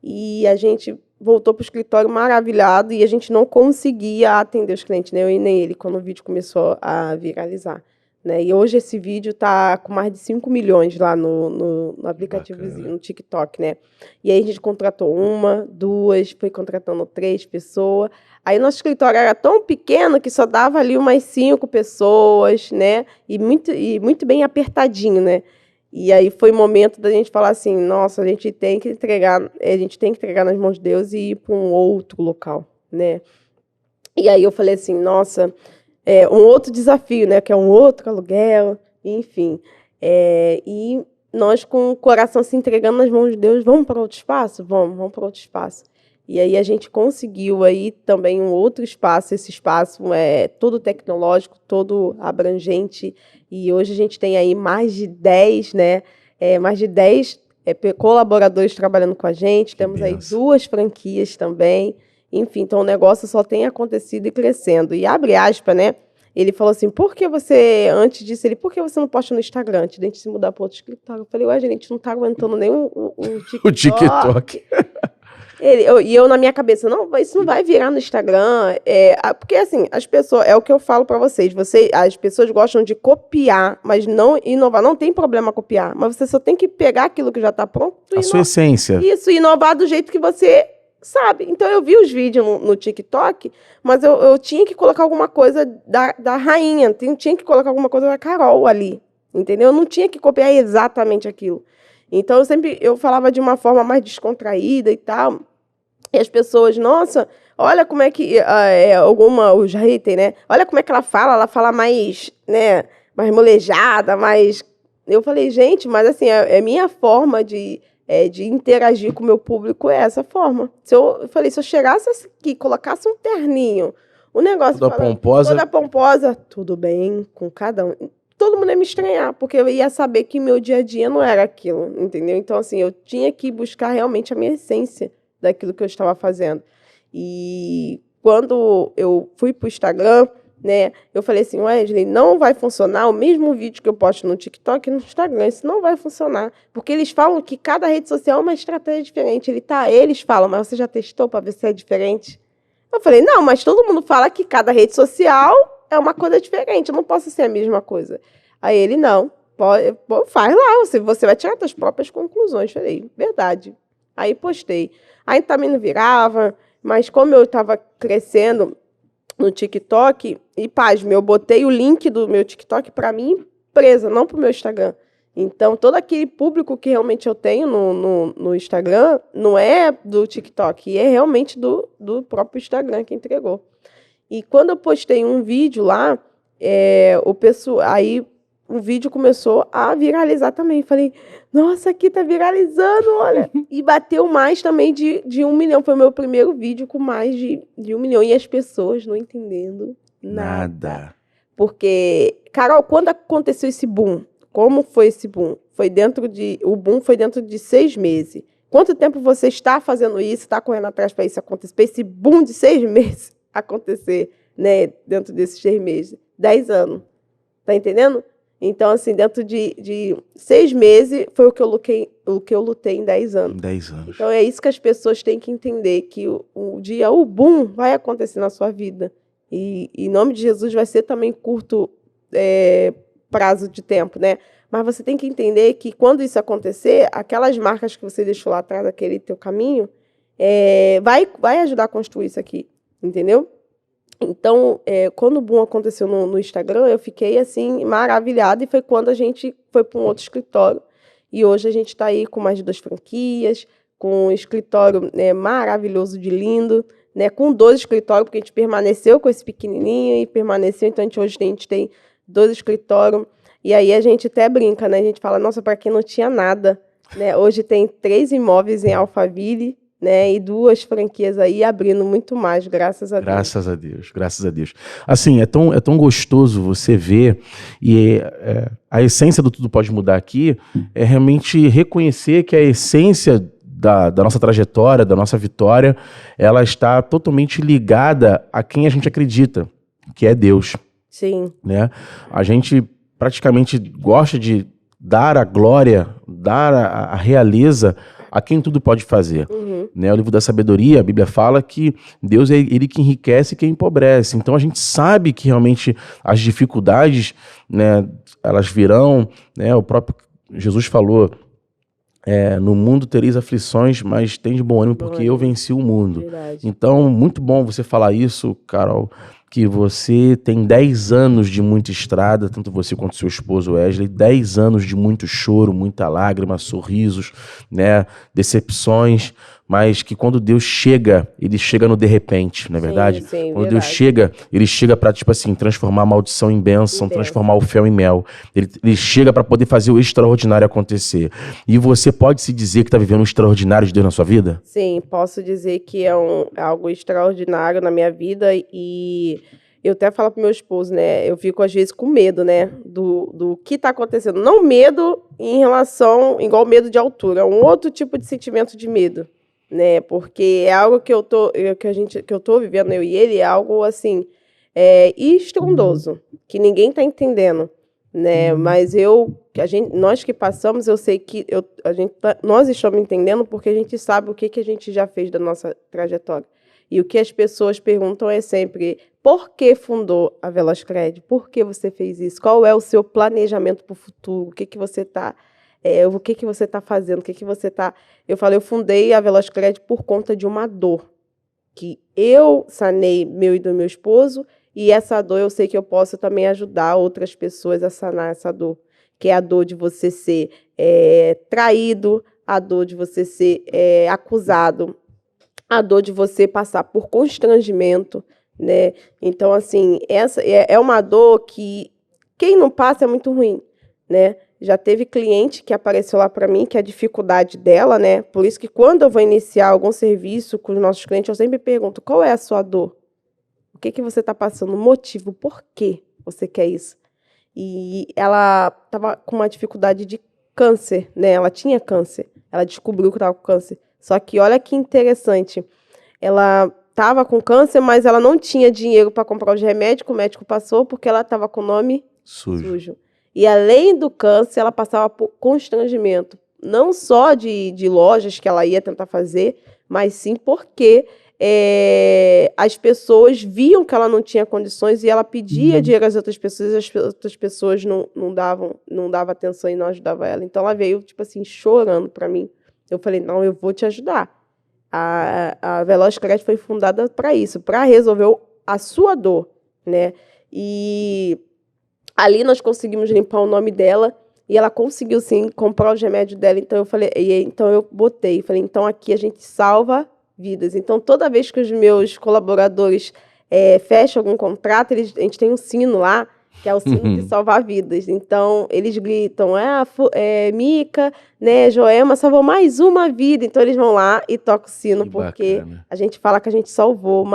E a gente voltou para o escritório maravilhado e a gente não conseguia atender os clientes, né? Eu e nem ele, quando o vídeo começou a viralizar. Né? E hoje esse vídeo está com mais de 5 milhões lá no aplicativozinho, no TikTok, né? E aí a gente contratou 1, 2, foi contratando 3 pessoas. Aí nosso escritório era tão pequeno que só dava ali umas 5 pessoas, né? E muito bem apertadinho, né? E aí foi o momento da gente falar assim, nossa, a gente tem que entregar nas mãos de Deus e ir para um outro local, né? E aí eu falei assim, nossa... um outro desafio, né? Que é um outro aluguel, enfim. E nós, com o coração se entregando nas mãos de Deus, vamos para outro espaço? Vamos para outro espaço. E aí a gente conseguiu aí também um outro espaço. Esse espaço é todo tecnológico, todo abrangente. E hoje a gente tem aí mais de 10, né? Mais de 10 colaboradores trabalhando com a gente. Temos aí 2 franquias também. Enfim, então o negócio só tem acontecido e crescendo. E abre aspas, né? Ele falou assim, por que você não posta no Instagram antes de a gente se mudar para outro escritório? Eu falei, ué, gente, não tá aguentando nem o TikTok. O TikTok. E eu na minha cabeça, não, isso não vai virar no Instagram. Porque assim, as pessoas, é o que eu falo para vocês, as pessoas gostam de copiar, mas não inovar. Não tem problema copiar, mas você só tem que pegar aquilo que já está pronto e sua essência. Isso, inovar do jeito que você sabe. Então eu vi os vídeos no TikTok, mas eu tinha que colocar alguma coisa da rainha, tinha que colocar alguma coisa da Carol ali, entendeu? Eu não tinha que copiar exatamente aquilo. Então eu falava de uma forma mais descontraída e tal. E as pessoas, nossa, olha como é que os haters, né? Olha como é que ela fala mais, né, mais molejada, mais... Eu falei, gente, mas assim, minha forma de interagir com o meu público é essa forma. Eu falei, se eu chegasse aqui, colocasse um terninho, um negócio... Toda pomposa, tudo bem com cada um. Todo mundo ia me estranhar, porque eu ia saber que meu dia a dia não era aquilo, entendeu? Então, assim, eu tinha que buscar realmente a minha essência daquilo que eu estava fazendo. E quando eu fui para o Instagram, né, eu falei assim, Wesley, não vai funcionar o mesmo vídeo que eu posto no TikTok e no Instagram, isso não vai funcionar, porque eles falam que cada rede social é uma estratégia diferente. Eles falam, mas você já testou para ver se é diferente? Eu falei, não, mas todo mundo fala que cada rede social é uma coisa diferente, eu não posso ser a mesma coisa. Aí ele, não, faz lá, você vai tirar suas próprias conclusões. Eu falei, verdade. Aí postei. Aí também não virava, mas como eu estava crescendo no TikTok, e pasme, eu botei o link do meu TikTok para minha empresa, não para o meu Instagram. Então, todo aquele público que realmente eu tenho no Instagram não é do TikTok, é realmente do próprio Instagram que entregou. E quando eu postei um vídeo lá, aí o vídeo começou a viralizar também. Falei, nossa, aqui tá viralizando, olha. E bateu mais também de 1 milhão. Foi o meu primeiro vídeo com mais de 1 milhão. E as pessoas não entendendo nada. Porque, Carol, quando aconteceu esse boom? Como foi esse boom? O boom foi dentro de 6 meses. Quanto tempo você está fazendo isso, está correndo atrás para isso acontecer? Esse boom de 6 meses. acontecer, né, dentro desses 6 meses? 10 anos. Tá entendendo? Então, assim, dentro de 6 meses foi o que eu lutei em 10 anos. 10 anos. Então, é isso que as pessoas têm que entender, que o boom vai acontecer na sua vida. E em nome de Jesus vai ser também curto prazo de tempo, né? Mas você tem que entender que quando isso acontecer, aquelas marcas que você deixou lá atrás, aquele teu caminho, vai ajudar a construir isso aqui, entendeu? Então, quando o boom aconteceu no Instagram, eu fiquei, assim, maravilhada, e foi quando a gente foi para um outro escritório. E hoje a gente está aí com mais de 2 franquias, com um escritório maravilhoso de lindo, né, com 2 escritórios, porque a gente permaneceu com esse pequenininho e permaneceu, então hoje a gente tem 2 escritórios, e aí a gente até brinca, né, a gente fala, nossa, para quem não tinha nada, né, hoje tem 3 imóveis em Alphaville, né, e 2 franquias aí abrindo muito mais, graças a Deus. Graças a Deus, graças a Deus. Assim, é tão gostoso você ver, e a essência do Tudo Pode Mudar aqui é realmente reconhecer que a essência da nossa trajetória, da nossa vitória, ela está totalmente ligada a quem a gente acredita, que é Deus. Sim. Né? A gente praticamente gosta de dar a glória, dar a realeza a quem tudo pode fazer. Né? O livro da sabedoria, a Bíblia fala que Deus é ele que enriquece e que empobrece. Então a gente sabe que realmente as dificuldades, né, elas virão, né? O próprio Jesus falou, no mundo tereis aflições, mas tem de bom ânimo porque eu venci o mundo. Verdade. Então, muito bom você falar isso, Carol, que você tem 10 anos de muita estrada, tanto você quanto seu esposo Wesley, 10 anos de muito choro, muita lágrima, sorrisos, né, decepções, mas que quando Deus chega, ele chega no de repente, não é verdade? Sim, Quando verdade. Deus chega, ele chega para, tipo assim, transformar a maldição em bênção, transformar o fel em mel. Ele chega para poder fazer o extraordinário acontecer. E você pode se dizer que está vivendo um extraordinário de Deus na sua vida? Sim, posso dizer que é algo extraordinário na minha vida, e eu até falo pro meu esposo, né? Eu fico às vezes com medo, né? Do que tá acontecendo. Não medo em relação, igual medo de altura, é um outro tipo de sentimento de medo, né? Porque é algo que eu tô vivendo, eu e ele, é algo assim, estrondoso, que ninguém tá entendendo, né? Mas nós que passamos, eu sei que nós estamos entendendo, porque a gente sabe o que a gente já fez da nossa trajetória. E o que as pessoas perguntam é sempre, por que fundou a Velocred? Por que você fez isso? Qual é o seu planejamento para o futuro? O que você está fazendo? Eu falei, eu fundei a Velocred por conta de uma dor que eu sanei, meu e do meu esposo, e essa dor eu sei que eu posso também ajudar outras pessoas a sanar essa dor, que é a dor de você ser traído, a dor de você ser acusado, a dor de você passar por constrangimento, né? Então, assim, essa é uma dor que quem não passa é muito ruim, né? Já teve cliente que apareceu lá para mim, que é a dificuldade dela, né? Por isso que quando eu vou iniciar algum serviço com os nossos clientes, eu sempre pergunto, qual é a sua dor? O que você está passando? O motivo, por que você quer isso? E ela estava com uma dificuldade de câncer, né? Ela tinha câncer, ela descobriu que estava com câncer. Só que olha que interessante, ela estava com câncer, mas ela não tinha dinheiro para comprar os remédios que o médico passou, porque ela estava com o nome sujo. E além do câncer, ela passava por constrangimento, não só de lojas que ela ia tentar fazer, mas sim porque as pessoas viam que ela não tinha condições e ela pedia dinheiro às outras pessoas, e as outras pessoas não davam atenção e não ajudavam ela. Então ela veio, tipo assim, chorando para mim. Eu falei, não, eu vou te ajudar. A Velocred foi fundada para isso, para resolver a sua dor, né? E ali nós conseguimos limpar o nome dela e ela conseguiu, sim, comprar os remédios dela. Então eu falei, então eu falei, então aqui a gente salva vidas. Então toda vez que os meus colaboradores fecham algum contrato, a gente tem um sino lá, que é o sino de salvar vidas. Então, eles gritam, Mica, né, Joelma salvou mais uma vida. Então, eles vão lá e tocam o sino, que porque bacana. A gente fala que a gente salvou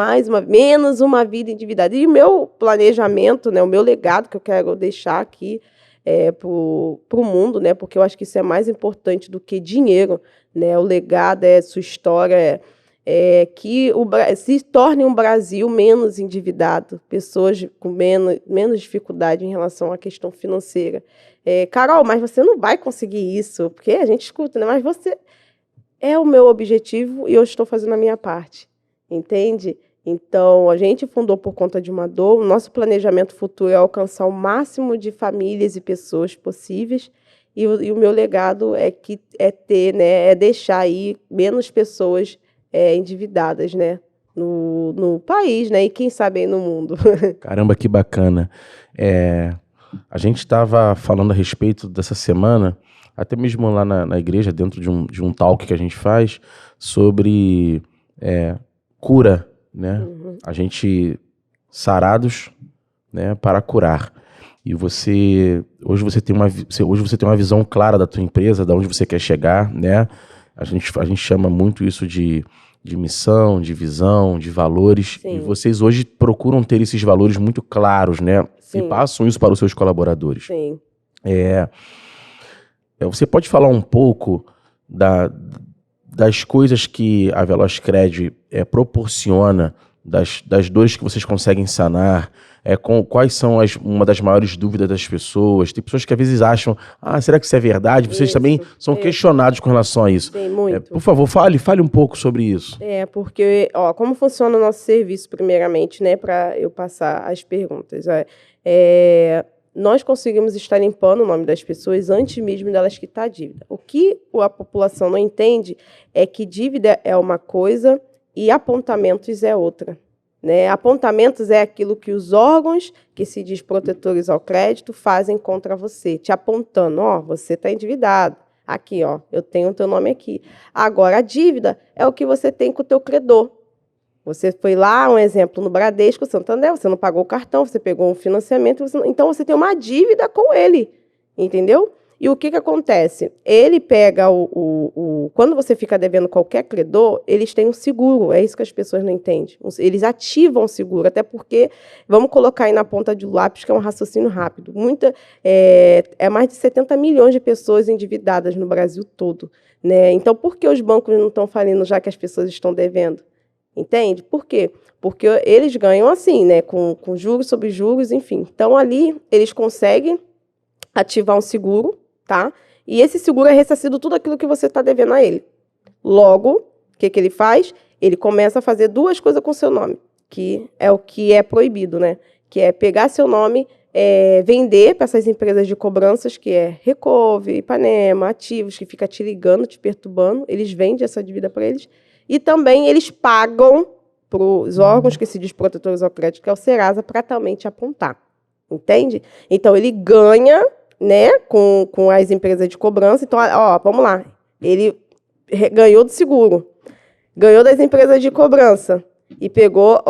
menos uma vida endividada. E o meu planejamento, né, o meu legado que eu quero deixar aqui pro mundo, né, porque eu acho que isso é mais importante do que dinheiro, né, o legado sua história, que se torne um Brasil menos endividado, pessoas com menos dificuldade em relação à questão financeira. Carol, mas você não vai conseguir isso, porque a gente escuta, né? Mas você é o meu objetivo e eu estou fazendo a minha parte, entende? Então, a gente fundou por conta de uma dor. O nosso planejamento futuro é alcançar o máximo de famílias e pessoas possíveis. E o meu legado é deixar aí menos pessoas endividadas, né, no país, né, e quem sabe aí no mundo. Caramba, que bacana. A gente estava falando a respeito dessa semana, até mesmo lá na igreja, dentro de um talk que a gente faz, sobre cura, né? Uhum. A gente sarados, né, para curar. E hoje você tem uma visão clara da tua empresa, de onde você quer chegar, né? A gente chama muito isso de missão, de visão, de valores. Sim. E vocês hoje procuram ter esses valores muito claros, né? Sim. E passam isso para os seus colaboradores. Sim. Você pode falar um pouco das coisas que a Velozcred proporciona, das dores que vocês conseguem sanar, quais são uma das maiores dúvidas das pessoas? Tem pessoas que às vezes acham, será que isso é verdade? Vocês também são questionados com relação a isso. Sim, muito. Por favor, fale um pouco sobre isso. Porque, como funciona o nosso serviço, primeiramente, né, para eu passar as perguntas. Nós conseguimos estar limpando o nome das pessoas antes mesmo delas quitar a dívida. O que a população não entende é que dívida é uma coisa e apontamentos é outra. Né? Apontamentos é aquilo que os órgãos, que se diz protetores ao crédito, fazem contra você, te apontando, você está endividado. Aqui, eu tenho o teu nome aqui. Agora, a dívida é o que você tem com o teu credor. Você foi lá, um exemplo, no Bradesco, Santander, você não pagou o cartão, você pegou um financiamento, então você tem uma dívida com ele, entendeu? E o que acontece? Ele pega quando você fica devendo qualquer credor, eles têm um seguro, é isso que as pessoas não entendem. Eles ativam o seguro, até porque, vamos colocar aí na ponta do lápis, que é um raciocínio rápido, mais de 70 milhões de pessoas endividadas no Brasil todo, né? Então, por que os bancos não estão falindo já que as pessoas estão devendo? Entende? Por quê? Porque eles ganham assim, né? Com juros sobre juros, enfim. Então, ali, eles conseguem ativar um seguro, tá? E esse seguro é ressarcido tudo aquilo que você está devendo a ele. Logo, o que ele faz? Ele começa a fazer duas coisas com seu nome, que é o que é proibido, né? Que é pegar seu nome, vender para essas empresas de cobranças, que é Recovery, Ipanema, Ativos, que fica te ligando, te perturbando. Eles vendem essa dívida para eles. E também eles pagam para os órgãos que se diz protetores ao crédito, que é o Serasa, para também te apontar. Entende? Então, ele ganha, né, com as empresas de cobrança. Então, vamos lá. Ele ganhou do seguro, ganhou das empresas de cobrança e pegou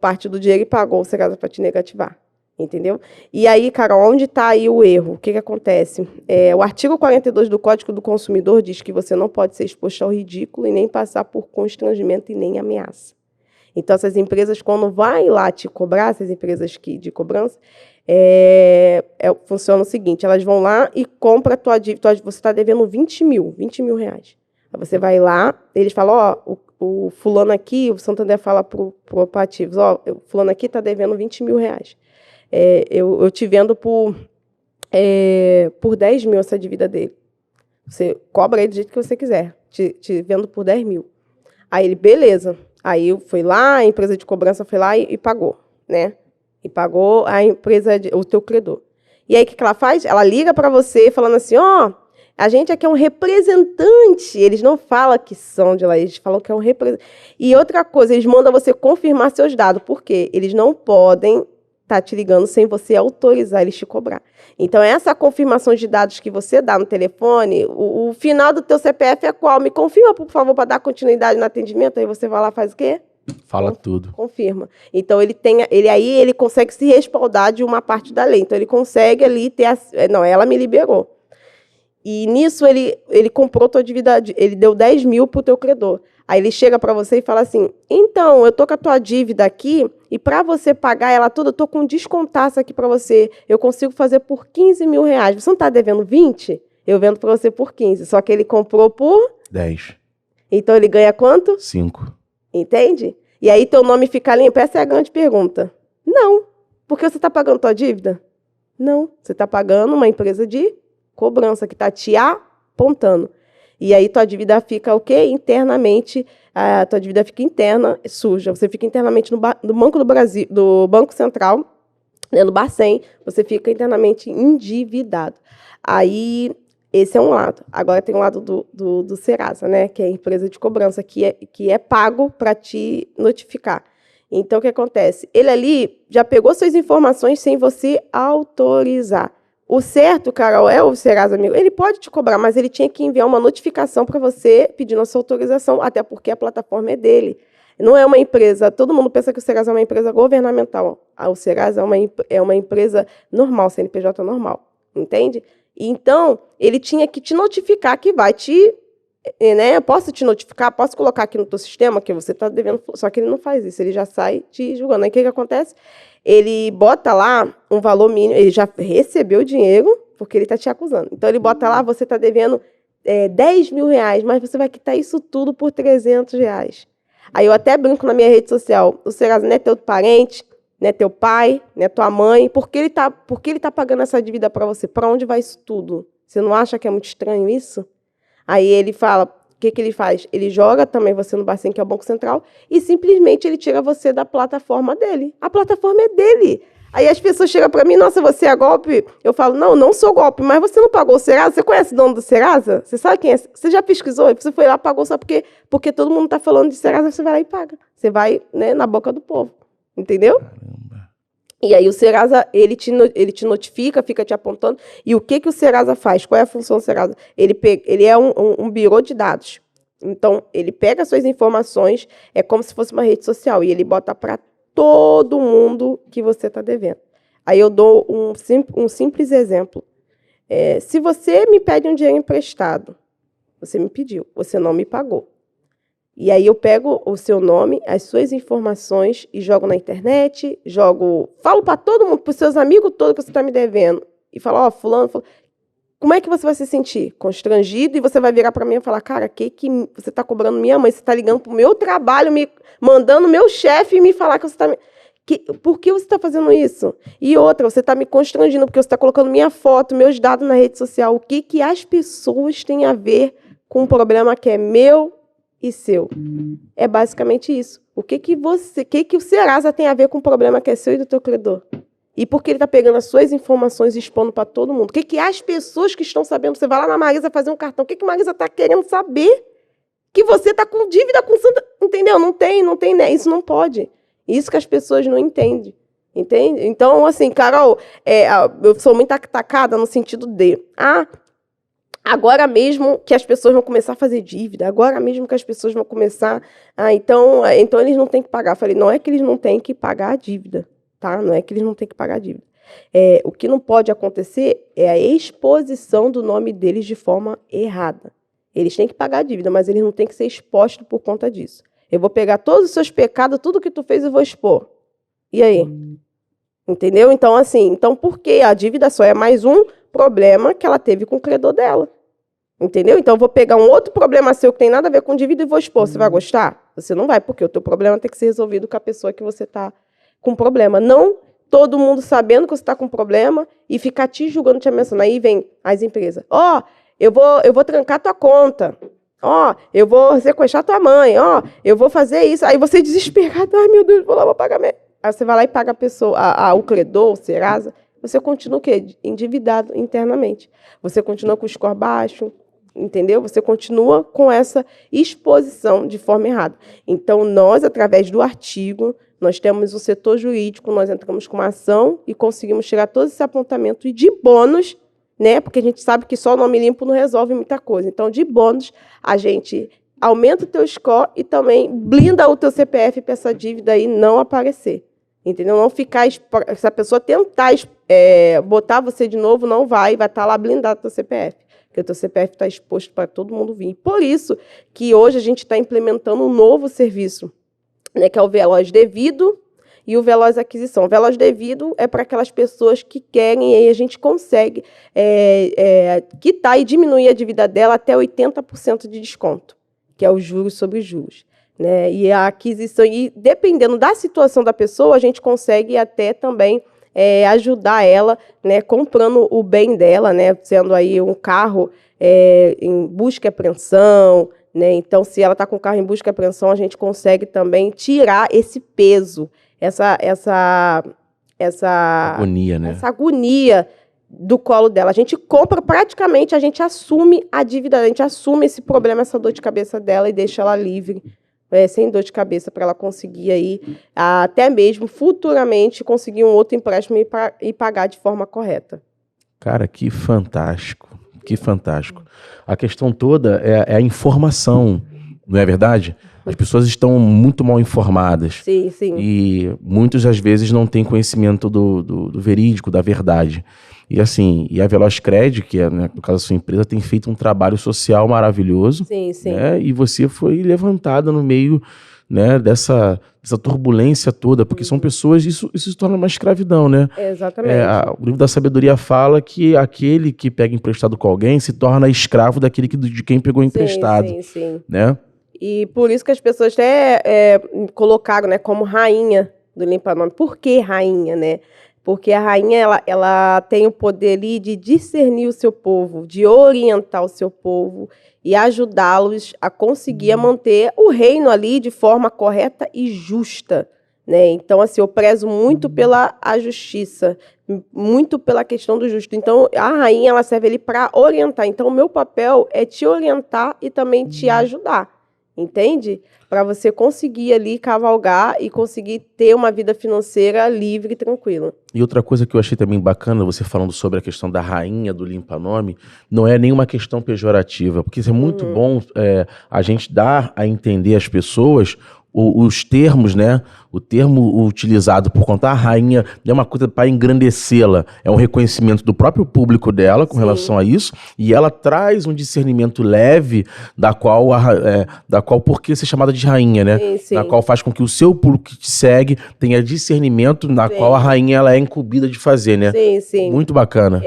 parte do dinheiro e pagou o Serasa para te negativar. Entendeu? E aí, Carol, onde está aí o erro? O que acontece? O artigo 42 do Código do Consumidor diz que você não pode ser exposto ao ridículo e nem passar por constrangimento e nem ameaça. Então, essas empresas, quando vai lá te cobrar, essas empresas de cobrança, funciona o seguinte, elas vão lá e compram a tua dívida, você está devendo 20 mil reais. Aí você vai lá, eles falam, o fulano aqui, o Santander fala para o Ativos, o fulano aqui está devendo 20 mil reais. Eu te vendo por 10 mil essa dívida dele. Você cobra ele do jeito que você quiser. Te vendo por 10 mil. Aí ele, beleza. Aí foi lá, a empresa de cobrança foi lá e pagou, né? E pagou a empresa, o teu credor. E aí o que ela faz? Ela liga para você falando assim, a gente aqui é um representante. Eles não falam que são de lá, eles falam que é um representante. E outra coisa, eles mandam você confirmar seus dados. Por quê? Eles não podem te ligando sem você autorizar eles te cobrar. Então, essa confirmação de dados que você dá no telefone, o final do teu CPF é qual? Me confirma, por favor, para dar continuidade no atendimento. Aí você vai lá e faz o quê? Fala tudo. Confirma. Então, ele consegue se respaldar de uma parte da lei. Então, ele consegue ali ter... Não, ela me liberou. E nisso, ele comprou tua dívida, ele deu 10 mil para o teu credor. Aí ele chega para você e fala assim, então, eu tô com a tua dívida aqui e para você pagar ela toda, eu tô com um descontaço aqui para você. Eu consigo fazer por 15 mil reais. Você não está devendo 20? Eu vendo para você por 15. Só que ele comprou por... 10. Então ele ganha quanto? 5. Entende? E aí teu nome fica limpo. Essa é a grande pergunta. Não. Porque você está pagando tua dívida? Não. Você está pagando uma empresa de cobrança que está te apontando. E aí tua dívida fica o quê? Internamente, a tua dívida fica interna, suja. Você fica internamente no Banco do Brasil, do Banco Central, né, no Bacen, você fica internamente endividado. Aí, esse é um lado. Agora tem um lado do Serasa, né, que é a empresa de cobrança, que é pago para te notificar. Então, o que acontece? Ele ali já pegou suas informações sem você autorizar. O certo, Carol, é o Serasa Amigo. Ele pode te cobrar, mas ele tinha que enviar uma notificação para você pedindo a sua autorização, até porque a plataforma é dele. Não é uma empresa, todo mundo pensa que o Serasa é uma empresa governamental. O Serasa é uma empresa normal, CNPJ normal, entende? Então, ele tinha que te notificar que vai te... Né? Posso te notificar, posso colocar aqui no teu sistema que você está devendo... Só que ele não faz isso, ele já sai te julgando. Aí o que acontece? Ele bota lá um valor mínimo, ele já recebeu o dinheiro, porque ele está te acusando. Então, ele bota lá, você está devendo 10 mil reais, mas você vai quitar isso tudo por 300 reais. Aí eu até brinco na minha rede social, o Serasa não é teu parente, não é teu pai, não é tua mãe, por que ele tá pagando essa dívida para você? Para onde vai isso tudo? Você não acha que é muito estranho isso? Aí ele fala, o que ele faz? Ele joga também você no Bacen, que é o Banco Central, e simplesmente ele tira você da plataforma dele. A plataforma é dele. Aí as pessoas chegam para mim, nossa, você é golpe? Eu falo, não sou golpe, mas você não pagou o Serasa? Você conhece o dono do Serasa? Você sabe quem é? Você já pesquisou? Você foi lá, pagou só porque todo mundo está falando de Serasa, você vai lá e paga. Você vai, né, na boca do povo. Entendeu? Caramba. E aí o Serasa, ele te notifica, fica te apontando. E o que o Serasa faz? Qual é a função do Serasa? Ele é um birô de dados. Então, ele pega as suas informações, é como se fosse uma rede social, e ele bota para todo mundo que você está devendo. Aí eu dou um simples exemplo. Se você me pede um dinheiro emprestado, você me pediu, você não me pagou. E aí eu pego o seu nome, as suas informações e jogo na internet, falo para todo mundo, para os seus amigos todos que você está me devendo. E falo, fulano, como é que você vai se sentir? Constrangido, e você vai virar para mim e falar, cara, que você está cobrando minha mãe? Você está ligando para o meu trabalho, me mandando meu chefe me falar que você está... Por que você está fazendo isso? E outra, você está me constrangindo porque você está colocando minha foto, meus dados na rede social. O que as pessoas têm a ver com um problema que é meu e seu? É basicamente isso. O que o Serasa tem a ver com um problema que é seu e do teu credor? E por que ele está pegando as suas informações e expondo para todo mundo? O que as pessoas que estão sabendo? Você vai lá na Marisa fazer um cartão. O que a Marisa está querendo saber? Que você está com dívida com Santa... Entendeu? Não tem, né? Isso não pode. Isso que as pessoas não entendem. Entende? Então, assim, Carol, eu sou muito atacada no sentido de... agora mesmo que as pessoas vão começar a fazer dívida, agora mesmo que as pessoas vão começar... Então eles não têm que pagar. Eu falei, não é que eles não têm que pagar a dívida. Tá? Não é que eles não têm que pagar a dívida. O que não pode acontecer é a exposição do nome deles de forma errada. Eles têm que pagar a dívida, mas eles não têm que ser expostos por conta disso. Eu vou pegar todos os seus pecados, tudo que tu fez, e vou expor. E aí? Entendeu? Então, assim, por que a dívida só é mais um problema que ela teve com o credor dela? Entendeu? Então, eu vou pegar um outro problema seu que tem nada a ver com dívida e vou expor. Você vai gostar? Você não vai, porque o teu problema tem que ser resolvido com a pessoa que você está com problema. Não todo mundo sabendo que você está com problema e ficar te julgando, te ameaçando. Aí vem as empresas. Eu vou trancar tua conta. Eu vou sequestrar tua mãe. Eu vou fazer isso. Aí você desesperado. Ai, meu Deus, vou pagar mesmo. Aí você vai lá e paga a pessoa, o credor, o Serasa. Você continua o quê? Endividado internamente. Você continua com o score baixo, entendeu? Você continua com essa exposição de forma errada. Então, nós, através do artigo, nós temos o setor jurídico, nós entramos com uma ação e conseguimos tirar todo esse apontamento e de bônus, né? Porque a gente sabe que só o nome limpo não resolve muita coisa. Então, de bônus, a gente aumenta o teu score e também blinda o teu CPF para essa dívida aí não aparecer. Entendeu? Não ficar... Se a pessoa tentar botar você de novo, não vai estar lá blindado o teu CPF. Porque o teu CPF está exposto para todo mundo vir. Por isso que hoje a gente está implementando um novo serviço, né, que é o Veloz Devido e o Veloz Aquisição. O Veloz Devido é para aquelas pessoas que querem, e aí a gente consegue quitar e diminuir a dívida dela até 80% de desconto, que é os juros sobre juros. né? E a aquisição, e dependendo da situação da pessoa, a gente consegue até também ajudar ela, né, comprando o bem dela, né, sendo aí um carro em busca e apreensão, né? Então, se ela está com o carro em busca e apreensão, a gente consegue também tirar esse peso, essa Agonia, né? essa agonia do colo dela. A gente compra praticamente, a gente assume a dívida, a gente assume esse problema, essa dor de cabeça dela e deixa ela livre, sem dor de cabeça, para ela conseguir aí, até mesmo futuramente, conseguir um outro empréstimo e pagar de forma correta. Cara, que fantástico, que fantástico. A questão toda é a informação, não é verdade? As pessoas estão muito mal informadas. Sim, sim. E muitas das vezes não têm conhecimento do verídico, da verdade. E assim, a Velozcred, que é, né, no caso da sua empresa, tem feito um trabalho social maravilhoso. Sim, sim. Né, e você foi levantada no meio, né, dessa turbulência toda, porque são pessoas, isso se torna uma escravidão, né? Exatamente. O livro da sabedoria fala que aquele que pega emprestado com alguém se torna escravo daquele de quem pegou emprestado. Sim, sim. Né? E por isso que as pessoas até colocaram, né, como rainha do limpa-nome. Por que rainha, né? Porque a rainha, ela tem o poder ali de discernir o seu povo, de orientar o seu povo e ajudá-los a conseguir manter o reino ali de forma correta e justa, né? Então, assim, eu prezo muito pela justiça, muito pela questão do justo. Então, a rainha, ela serve ali para orientar. Então, o meu papel é te orientar e também te ajudar, entende? Para você conseguir ali cavalgar e conseguir ter uma vida financeira livre e tranquila. E outra coisa que eu achei também bacana, você falando sobre a questão da rainha do limpa-nome, não é nenhuma questão pejorativa, porque isso é muito bom a gente dar a entender às pessoas os termos, né? O termo utilizado por conta da rainha é uma coisa para engrandecê-la, é um reconhecimento do próprio público dela com relação a isso, e ela traz um discernimento leve da qual por que ser chamada de rainha, né? Sim. Da qual faz com que o seu público que te segue tenha discernimento na qual a rainha ela é incumbida de fazer, né? Sim. Muito bacana.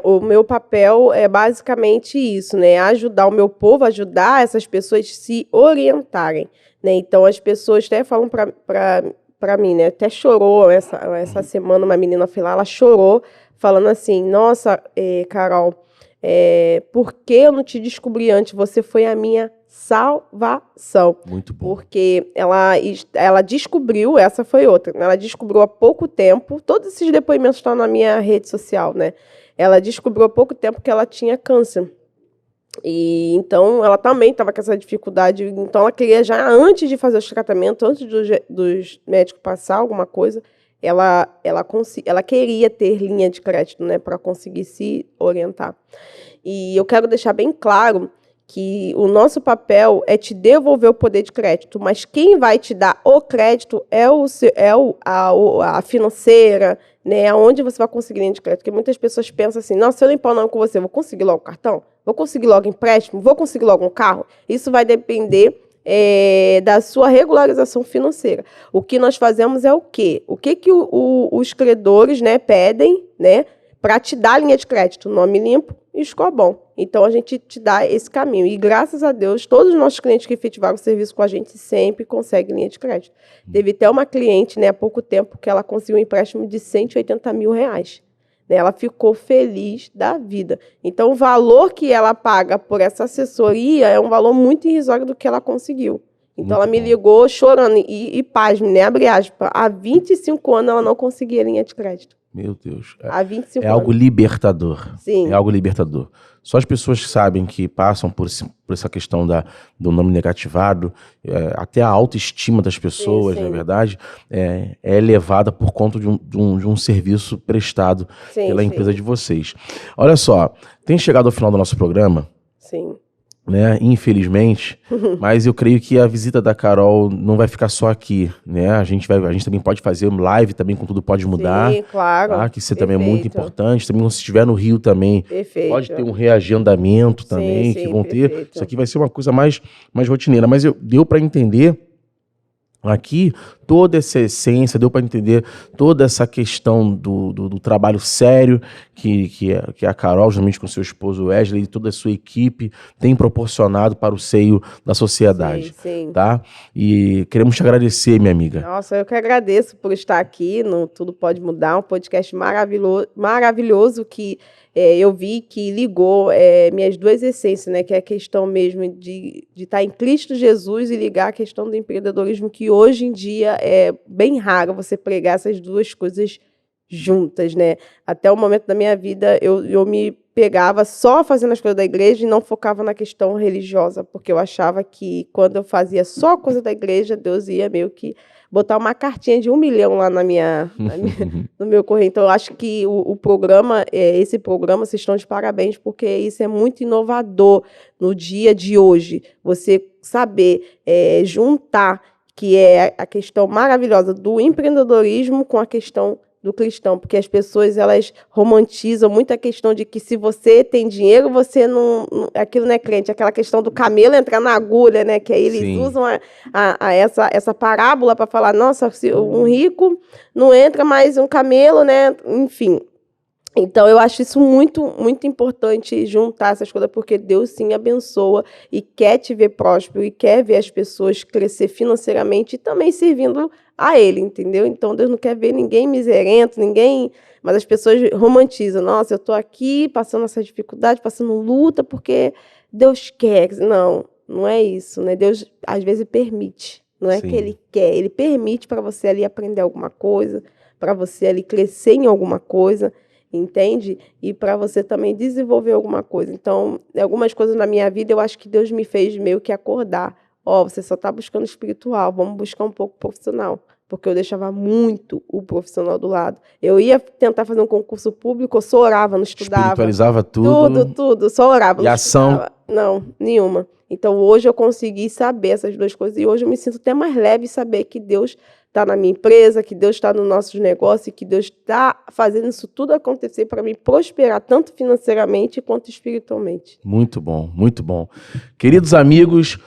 O meu papel é basicamente isso, né? Ajudar o meu povo, ajudar essas pessoas a se orientarem. Né? Então, as pessoas até falam para mim, né? Até chorou essa semana, uma menina foi lá, ela chorou, falando assim, nossa, Carol, por que eu não te descobri antes? Você foi a minha salvação. Muito bom. Porque ela descobriu, essa foi outra, né? Ela descobriu há pouco tempo, todos esses depoimentos estão na minha rede social, né? Ela descobriu há pouco tempo que ela tinha câncer. E então ela também estava com essa dificuldade, então ela queria já antes de fazer os tratamentos, antes dos médicos passar alguma coisa, ela queria ter linha de crédito, né, para conseguir se orientar. E eu quero deixar bem claro que o nosso papel é te devolver o poder de crédito, mas quem vai te dar o crédito é a financeira, né, onde você vai conseguir linha de crédito. Porque muitas pessoas pensam assim, nossa, se eu limpar o nome com você, vou conseguir logo o cartão? Vou conseguir logo empréstimo? Vou conseguir logo um carro? Isso vai depender da sua regularização financeira. O que nós fazemos é o quê? O que os credores, né, pedem, né, para te dar linha de crédito? Nome limpo e score bom. Então, a gente te dá esse caminho. E, graças a Deus, todos os nossos clientes que efetivaram o serviço com a gente sempre conseguem linha de crédito. Teve até uma cliente, né, há pouco tempo, que ela conseguiu um empréstimo de R$180 mil. Né, ela ficou feliz da vida. Então, o valor que ela paga por essa assessoria é um valor muito irrisório do que ela conseguiu. Então, ela me ligou chorando e pasme, né, abre aspas, há 25 anos ela não conseguia linha de crédito. Meu Deus. Há 25 é algo anos. libertador. Sim. É algo libertador. Só as pessoas que sabem que passam por essa questão do nome negativado, até a autoestima das pessoas, sim. na verdade, é elevada por conta de um serviço prestado pela empresa de vocês. Olha só, tem chegado ao final do nosso programa. Sim. Né, infelizmente, mas eu creio que a visita da Carol não vai ficar só aqui, né? A gente também pode fazer live também com Tudo Pode Mudar. Sim, claro. Tá? Que isso também é muito importante. Também, se estiver no Rio também, pode ter um reagendamento também, que vão ter. Isso aqui vai ser uma coisa mais rotineira. Mas deu para entender Aqui, toda essa essência, deu para entender toda essa questão do trabalho sério que a Carol, justamente com seu esposo Wesley e toda a sua equipe, tem proporcionado para o seio da sociedade. Sim. Tá? E queremos te agradecer, minha amiga. Nossa, eu que agradeço por estar aqui no Tudo Pode Mudar, um podcast maravilhoso que eu vi que ligou minhas duas essências, né? Que é a questão mesmo de estar em Cristo Jesus e ligar a questão do empreendedorismo, que hoje em dia é bem raro você pregar essas duas coisas juntas, né? Até o momento da minha vida, eu me pegava só fazendo as coisas da igreja e não focava na questão religiosa, porque eu achava que quando eu fazia só coisa da igreja, Deus ia meio que botar uma cartinha de 1 milhão lá no meu correio. Então, eu acho que o programa, esse programa, vocês estão de parabéns, porque isso é muito inovador no dia de hoje. Você saber juntar, que é a questão maravilhosa do empreendedorismo com a questão do cristão, porque as pessoas, elas romantizam muito a questão de que se você tem dinheiro, você não aquilo não é crente, aquela questão do camelo entrar na agulha, né, que aí eles Sim. usam essa parábola para falar, nossa, se um rico não entra mais um camelo, né, enfim. Então, eu acho isso muito, muito importante juntar essas coisas, porque Deus, sim, abençoa e quer te ver próspero e quer ver as pessoas crescer financeiramente e também servindo a Ele, entendeu? Então, Deus não quer ver ninguém miserento, mas as pessoas romantizam. Nossa, eu estou aqui passando essa dificuldade, passando luta, porque Deus quer. Não é isso, né? Deus, às vezes, permite. Não é Sim. que Ele quer. Ele permite para você ali aprender alguma coisa, para você ali crescer em alguma coisa, entende? E para você também desenvolver alguma coisa. Então, algumas coisas na minha vida, eu acho que Deus me fez meio que acordar. Você só está buscando espiritual, vamos buscar um pouco profissional. Porque eu deixava muito o profissional do lado. Eu ia tentar fazer um concurso público, eu só orava, não estudava. Espiritualizava tudo. Tudo, só orava. E não ação? Estudava. Não, nenhuma. Então, hoje eu consegui saber essas duas coisas. E hoje eu me sinto até mais leve saber que Deus está na minha empresa, que Deus está nos nossos negócios, que Deus está fazendo isso tudo acontecer para mim prosperar, tanto financeiramente quanto espiritualmente. Muito bom, muito bom. Queridos amigos,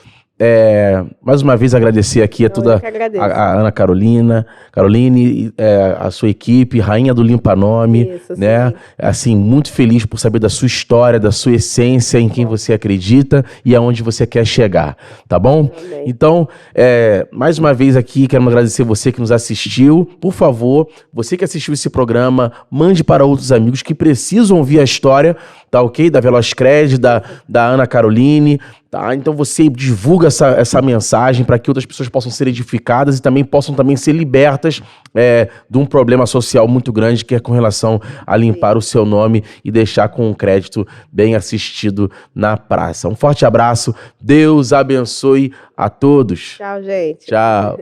mais uma vez agradecer aqui a Ana Caroline, a sua equipe, rainha do Limpa Nome, Isso, né? sim. Assim, muito feliz por saber da sua história, da sua essência, em quem você acredita e aonde você quer chegar, tá bom? Amém. Então, mais uma vez aqui, quero agradecer você que nos assistiu. Por favor, você que assistiu esse programa, mande para outros amigos que precisam ouvir a história, tá ok? Da Velozcred, da Ana Caroline, tá? Então você divulga essa mensagem para que outras pessoas possam ser edificadas e também possam ser libertas de um problema social muito grande, que é com relação a limpar o seu nome e deixar com um crédito bem assistido na praça. Um forte abraço, Deus abençoe a todos. Tchau, gente. Tchau.